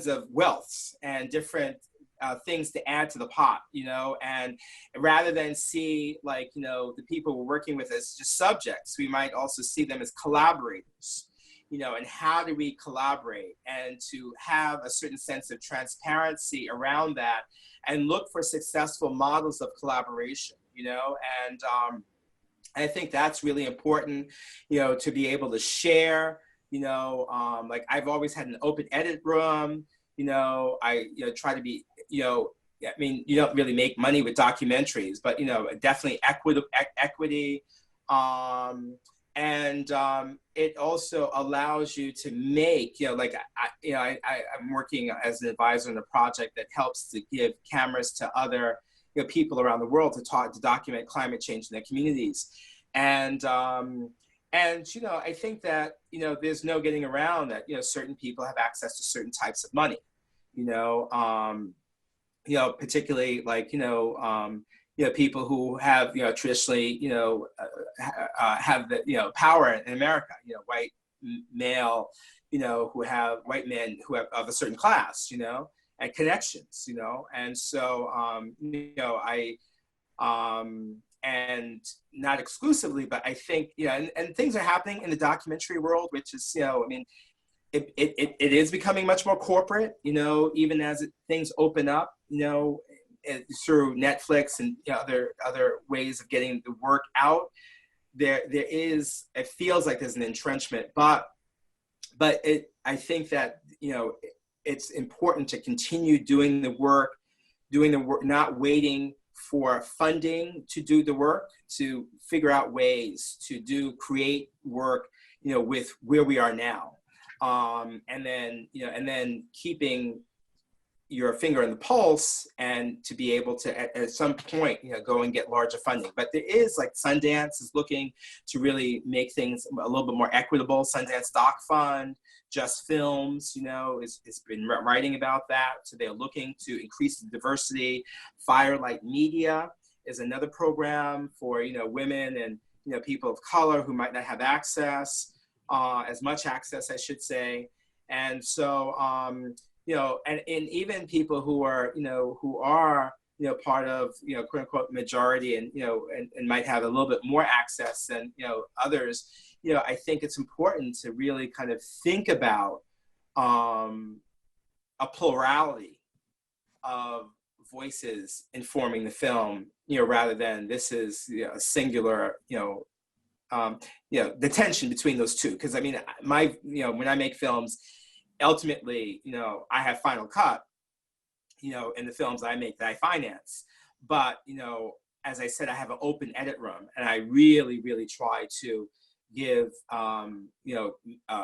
of wealths and different things to add to the pot, and rather than see the people we're working with as just subjects, we might also see them as collaborators, and how do we collaborate, and to have a certain sense of transparency around that and look for successful models of collaboration, and I think that's really important, to be able to share, like I've always had an open edit room. I try to be, I mean, you don't really make money with documentaries, but definitely equity, and it also allows you to make, I'm working as an advisor on a project that helps to give cameras to other people around the world to document climate change in their communities, and I think that there's no getting around that certain people have access to certain types of money, particularly like people who have traditionally have the power in America, white male, white men who have of a certain class, and connections, and so and not exclusively, but I think, you know, and things are happening in the documentary world, which is, you know, I mean, it is becoming much more corporate, you know, even as things open up, you know, through Netflix and, you know, other ways of getting the work out. There is, it feels like there's an entrenchment, but I think that, you know, it's important to continue doing the work, not waiting for funding to do the work, to figure out ways to create work, you know, with where we are now. And then, you know, and then keeping your finger on the pulse, and to be able to at some point, you know, go and get larger funding. But there is, like, Sundance is looking to really make things a little bit more equitable. Sundance Doc Fund, Just Films, you know, is been writing about that. So they're looking to increase the diversity. Firelight Media is another program for, you know, women and, you know, people of color who might not have access, as much access, I should say. And so, you know, and even people who are, you know, part of, you know, quote unquote majority, and, you know, and might have a little bit more access than, you know, others, you know, I think it's important to really kind of think about a plurality of voices informing the film, you know, rather than this is, you know, a singular, you know, the tension between those two. Because I mean, you know, when I make films, ultimately, you know, I have final cut, you know, in the films I make that I finance. But, you know, as I said, I have an open edit room, and I really, really try to give, you know,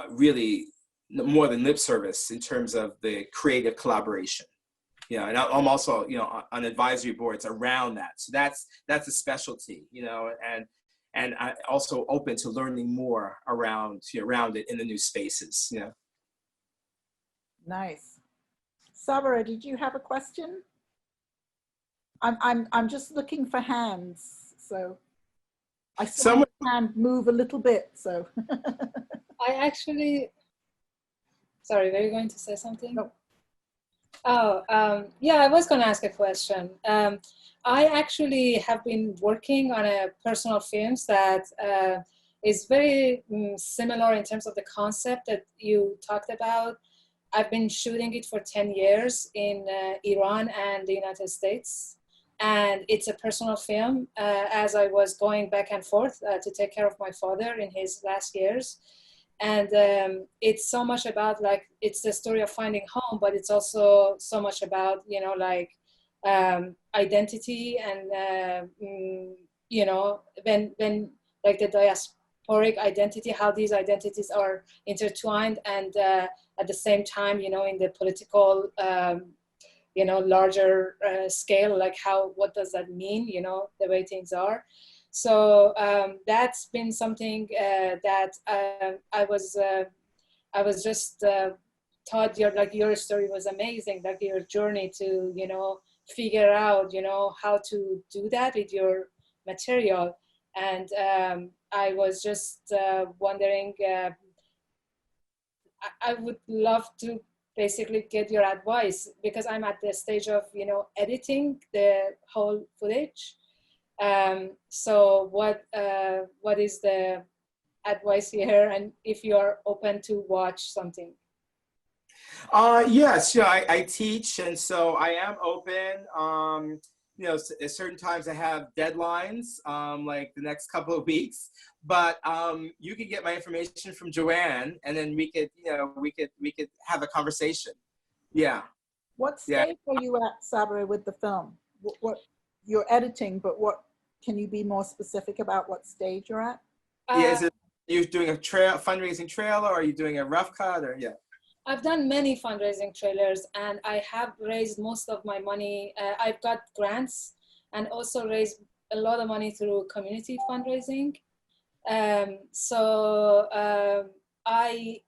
really more than lip service in terms of the creative collaboration. You know, and I'm also, you know, on advisory boards around that. So that's a specialty, you know, and I also open to learning more around it in the new spaces, you know. Nice. Sabra, did you have a question? I'm just looking for hands, so I saw my hand move a little bit. So I actually, sorry, were you going to say something? No. Oh, yeah, I was going to ask a question. I actually have been working on a personal films that is very similar in terms of the concept that you talked about. I've been shooting it for 10 years in Iran and the United States. And it's a personal film as I was going back and forth to take care of my father in his last years. And it's so much about, like, it's the story of finding home, but it's also so much about, you know, like identity and, you know, when like the diasporic identity, how these identities are intertwined, and at the same time, you know, in the political, you know, larger scale, like what does that mean, you know, the way things are. So that's been something that I was just taught. Your story was amazing, like your journey to, you know, figure out, you know, how to do that with your material. And I was just wondering, I would love to basically get your advice, because I'm at the stage of, you know, editing the whole footage. So what is the advice here, and if you are open to watch something? Yes, yeah, I teach, and so I am open. You know, at certain times I have deadlines, like the next couple of weeks, but you can get my information from Joanne, and then we could, you know, we could have a conversation. Yeah. what stage are you at, Sabra, with the film? What you're editing, but what, can you be more specific about what stage you're at? Yeah, is it, you're doing a fundraising trailer, or are you doing a rough cut, or yeah? I've done many fundraising trailers, and I have raised most of my money. I've got grants and also raised a lot of money through community fundraising. So I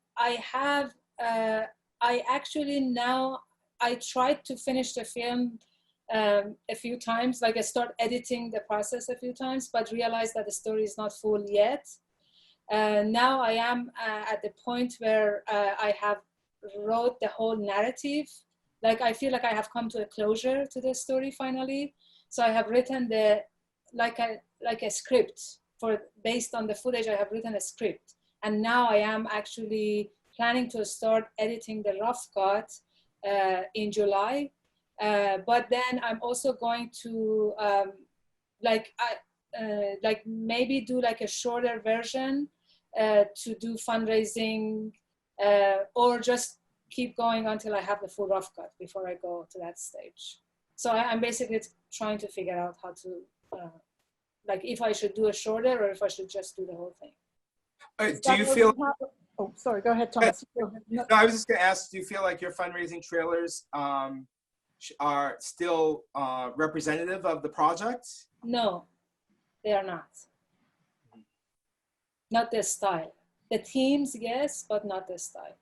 actually now, I tried to finish the film a few times, like I start editing the process a few times, but realized that the story is not full yet. Now I am at the point where I have wrote the whole narrative. Like I feel like I have come to a closure to the story finally. So I have written like a script based on the footage. I have written a script, and now I am actually planning to start editing the rough cut in July. But then I'm also going to like maybe do like a shorter version to do fundraising, or just keep going until I have the full rough cut before I go to that stage. So I'm basically trying to figure out how to, like if I should do a shorter or if I should just do the whole thing. Do you feel? Oh, sorry. Go ahead, Thomas. No, I was just going to ask. Do you feel like your fundraising trailers are still representative of the project? No, they are not. Not the style. The themes, yes, but not the style.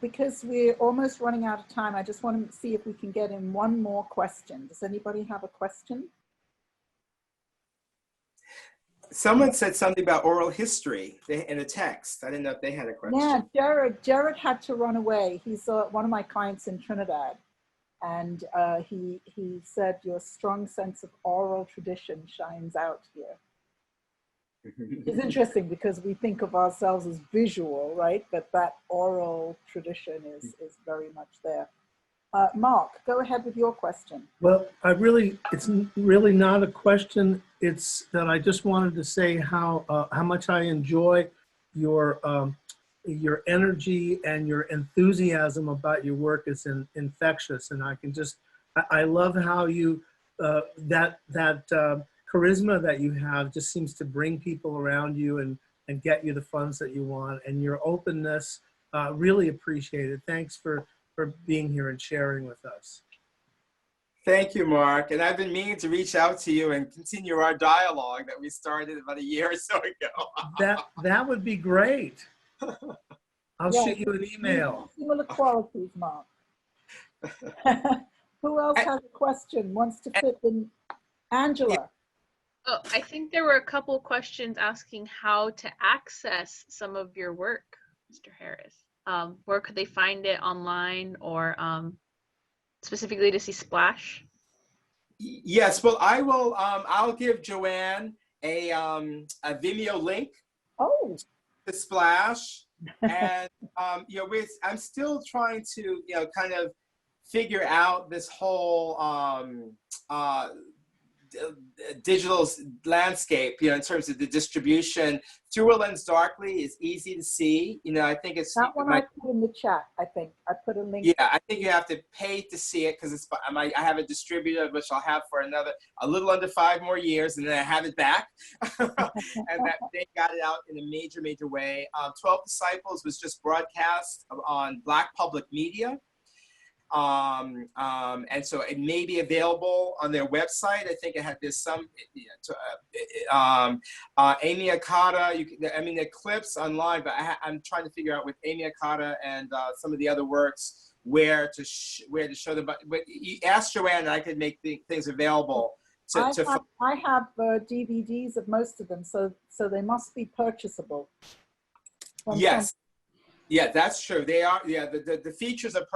Because we're almost running out of time, I just want to see if we can get in one more question. Does anybody have a question? Someone said something about oral history in a text. I didn't know if they had a question. Yeah, Jared had to run away. He's one of my clients in Trinidad. And he said your strong sense of oral tradition shines out here. It's interesting because we think of ourselves as visual, right? But that oral tradition is very much there. Mark, go ahead with your question. Well, it's really not a question. It's that I just wanted to say how much I enjoy your energy and your enthusiasm about your work is infectious, and I love how you that charisma that you have just seems to bring people around you and get you the funds that you want, and your openness, really appreciated. Thanks for being here and sharing with us. Thank you, Mark. And I've been meaning to reach out to you and continue our dialogue that we started about a year or so ago. That would be great. I'll shoot you an email. Similar qualities, Mark. Who else has a question, wants to fit in? Angela. Oh, I think there were a couple questions asking how to access some of your work, Mr. Harris. Where could they find it online, or specifically to see Splash? Yes, well, I will. I'll give Joanne a Vimeo link. Oh. To Splash, and I'm still trying to kind of figure out this whole digital landscape, in terms of the distribution. Through a Lens Darkly is easy to see. I think it's that one I put in the chat. I think I put a link. Yeah, I think you have to pay to see it because I have a distributor which I'll have for a little under 5 more years, and then I have it back. And they got it out in a major way. 12 Disciples was just broadcast on Black Public Media. And so it may be available on their website. I think Amy Akata, the clips online, but I'm trying to figure out with Amy Akata and some of the other works where to show them. But you ask Joanne, and I could make things available. I have DVDs of most of them, so they must be purchasable. Yes. Yeah, that's true. They are. Yeah, the features are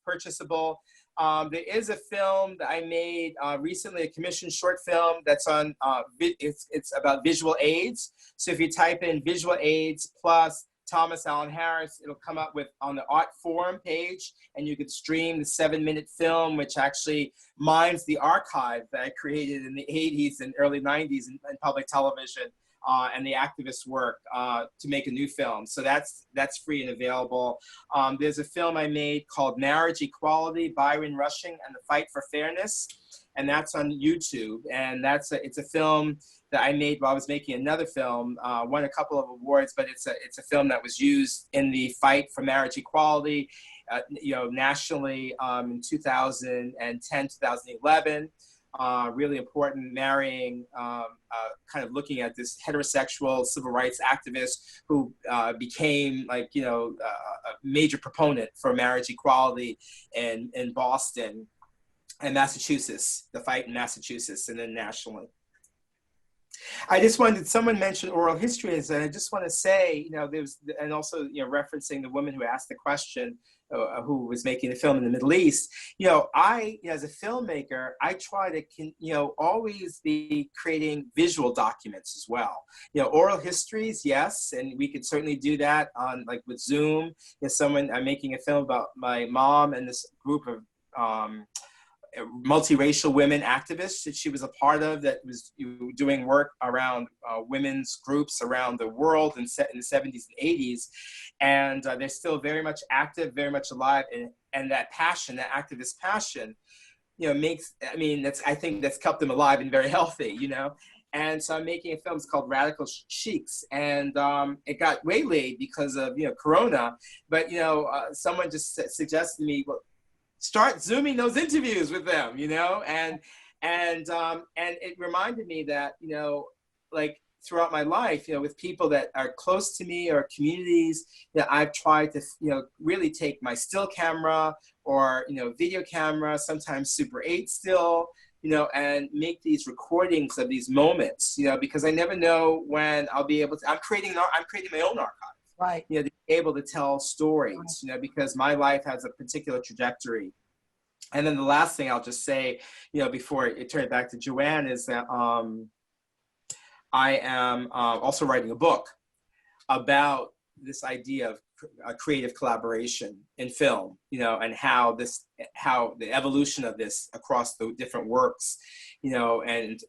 purchasable. There is a film that I made recently, a commissioned short film that's on. It's about visual aids. So if you type in visual aids plus Thomas Allen Harris, it'll come up with on the Art Forum page, and you could stream the 7-minute film, which actually mines the archive that I created in the 80s and early 90s in public television. And the activist work to make a new film. So that's free and available. There's a film I made called Marriage Equality, Byron Rushing and the Fight for Fairness. And that's on YouTube. And it's a film that I made while I was making another film, won a couple of awards, but it's a film that was used in the fight for marriage equality, nationally in 2010, 2011. Really important, marrying, kind of looking at this heterosexual civil rights activist who became a major proponent for marriage equality in Boston and Massachusetts, the fight in Massachusetts, and then nationally. I just wanted, someone mentioned oral histories, and I just want to say, there's, and also, referencing the woman who asked the question, who was making the film in the Middle East, I, as a filmmaker, I try to, always be creating visual documents as well. Oral histories, yes, and we could certainly do that on, like, with Zoom. I'm making a film about my mom and this group of, multiracial women activists that she was a part of, that was doing work around women's groups around the world in the 70s and 80s. And they're still very much active, very much alive. And that passion, that activist passion, I think that's kept them alive and very healthy, And so I'm making a film, it's called Radical Sheiks, and it got waylaid because of, Corona. But, someone just suggested to me, well, start Zooming those interviews with them, and it reminded me that, like throughout my life, with people that are close to me or communities, that I've tried to, really take my still camera or, video camera, sometimes Super 8 still, and make these recordings of these moments, because I never know when I'll be able to, I'm creating my own archive. Right. To be able to tell stories, because my life has a particular trajectory. And then the last thing I'll just say, before I turn it back to Joanne, is that I am also writing a book about this idea of creative collaboration in film, and how the evolution of this across the different works, and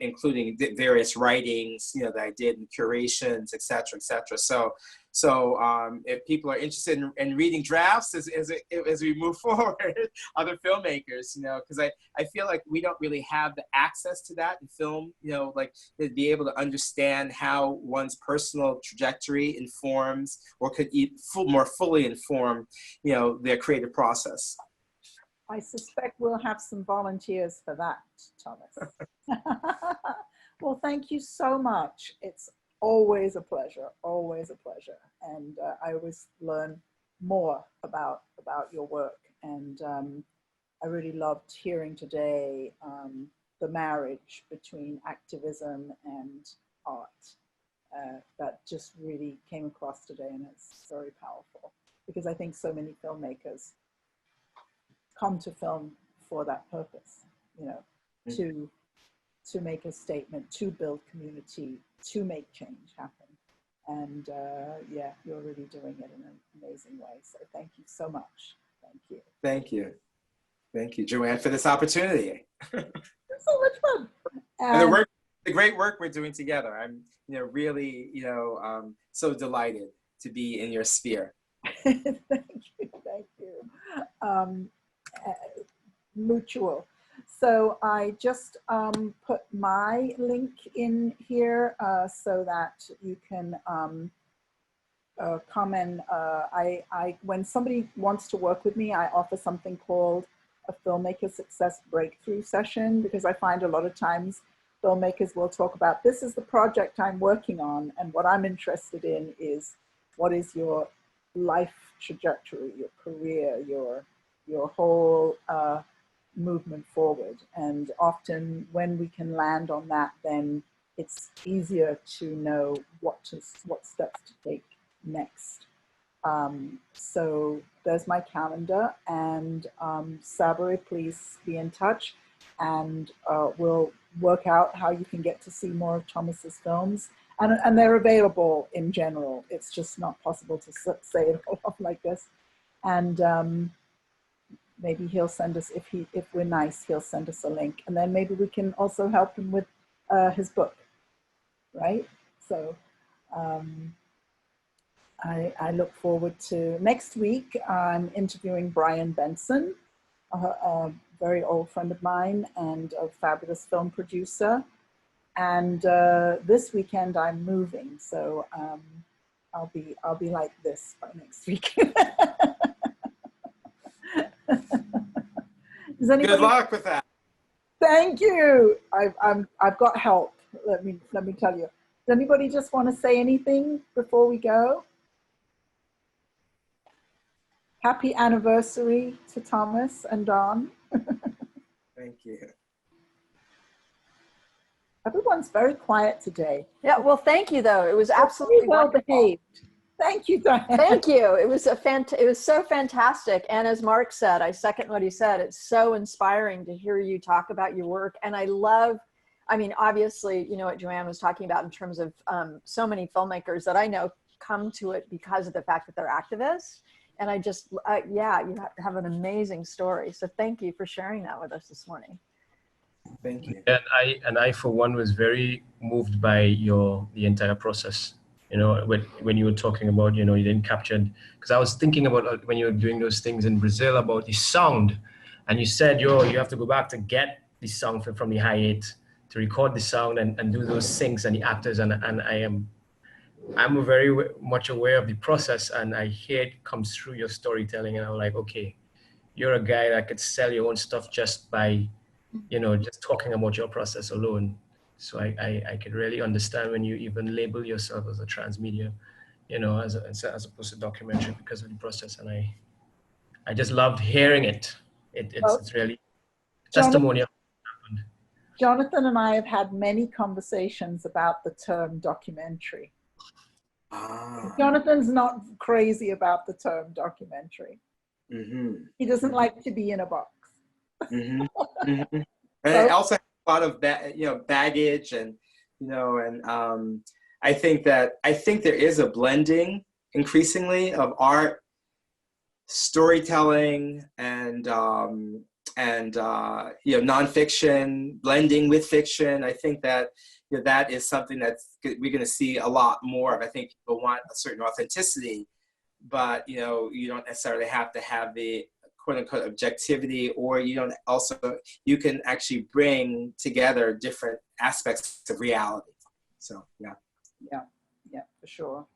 including various writings, that I did, and curations, et cetera, et cetera. So if people are interested in reading drafts as we move forward, other filmmakers, because I feel like we don't really have the access to that in film, like to be able to understand how one's personal trajectory informs, or could more fully inform, their creative process. I suspect we'll have some volunteers for that, Thomas. Well, thank you so much. It's always a pleasure, always a pleasure. And I always learn more about your work. And I really loved hearing today the marriage between activism and art. That just really came across today, and it's very powerful, because I think so many filmmakers come to film for that purpose, to make a statement, to build community, to make change happen. And yeah, you're really doing it in an amazing way. So thank you so much. Thank you. Thank you. Thank you, Joanne, for this opportunity. It's so much fun. And the great work we're doing together. I'm, really, so delighted to be in your sphere. Thank you. Thank you. Mutual. So I just put my link in here so that you can come and when somebody wants to work with me, I offer something called a filmmaker success breakthrough session, because I find a lot of times filmmakers will talk about, this is the project I'm working on, and what I'm interested in is, what is your life trajectory, your career, your whole movement forward. And often when we can land on that, then it's easier to know what steps to take next. So there's my calendar, and Sabri, please be in touch, and we'll work out how you can get to see more of Thomas's films. And they're available in general. It's just not possible to say it all off like this. And maybe he'll send us, if we're nice, he'll send us a link. And then maybe we can also help him with his book, right? So I look forward to next week. I'm interviewing Brian Benson, a very old friend of mine and a fabulous film producer. And this weekend I'm moving, so I'll be like this by next week. Does anybody, good luck with that. Thank you. I've got help. Let me tell you. Does anybody just want to say anything before we go? Happy anniversary to Thomas and Don. Thank you. Everyone's very quiet today. Yeah, well, thank you, though. It was absolutely well wonderful. behaved. Thank you, Diane. Thank you. It was it was so fantastic. And as Mark said, I second what he said. It's so inspiring to hear you talk about your work. And I love, I mean, obviously, you know what Joanne was talking about in terms of so many filmmakers that I know come to it because of the fact that they're activists. And I just, yeah, you have an amazing story. So thank you for sharing that with us this morning. Thank you. And I for one was very moved by the entire process. You know, when you were talking about, you know, you didn't capture, because I was thinking about when you were doing those things in Brazil about the sound, and you said, you have to go back to get the sound from the hi-hat to record the sound and do those things and the actors, and I'm very much aware of the process, and I hear it comes through your storytelling, and I'm like, okay, you're a guy that could sell your own stuff just by, you know, just talking about your process alone. So I could really understand when you even label yourself as a transmedia, you know, as opposed to documentary, because of the process. And I just loved hearing it. It's really testimonial. Jonathan and I have had many conversations about the term documentary. Jonathan's not crazy about the term documentary. Mm-hmm. He doesn't like to be in a box. Mm-hmm. Mm-hmm. And I also have a lot of baggage, and and I think there is a blending increasingly of art, storytelling, and nonfiction blending with fiction. I think that that is something that we're going to see a lot more of. I think people want a certain authenticity, but you don't necessarily have to have the quote unquote objectivity, or you can actually bring together different aspects of reality. So yeah, for sure.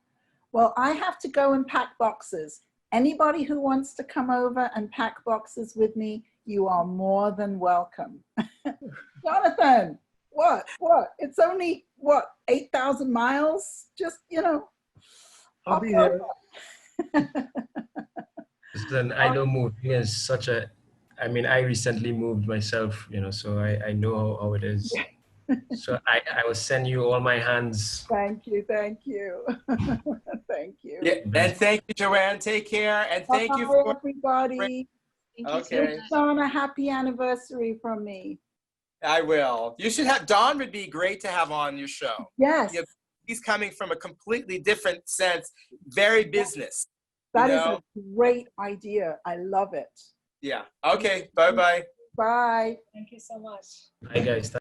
Well, I have to go and pack boxes. Anybody who wants to come over and pack boxes with me, you are more than welcome. Jonathan, what? It's only 8,000 miles? Just I'll be there. Then I know moving is such a, I mean, I recently moved myself, so I know how it is. So I will send you all my hands. Thank you. Thank you. Yeah, and thank you, Joanne. Take care, and thank you for everybody. Okay. Wish Dawn a happy anniversary from me. I will. You should have, Dawn would be great to have on your show. Yes. He's coming from a completely different sense, very business. That is a great idea. I love it. Yeah. Okay. Bye-bye. Bye. Thank you so much. Bye, guys.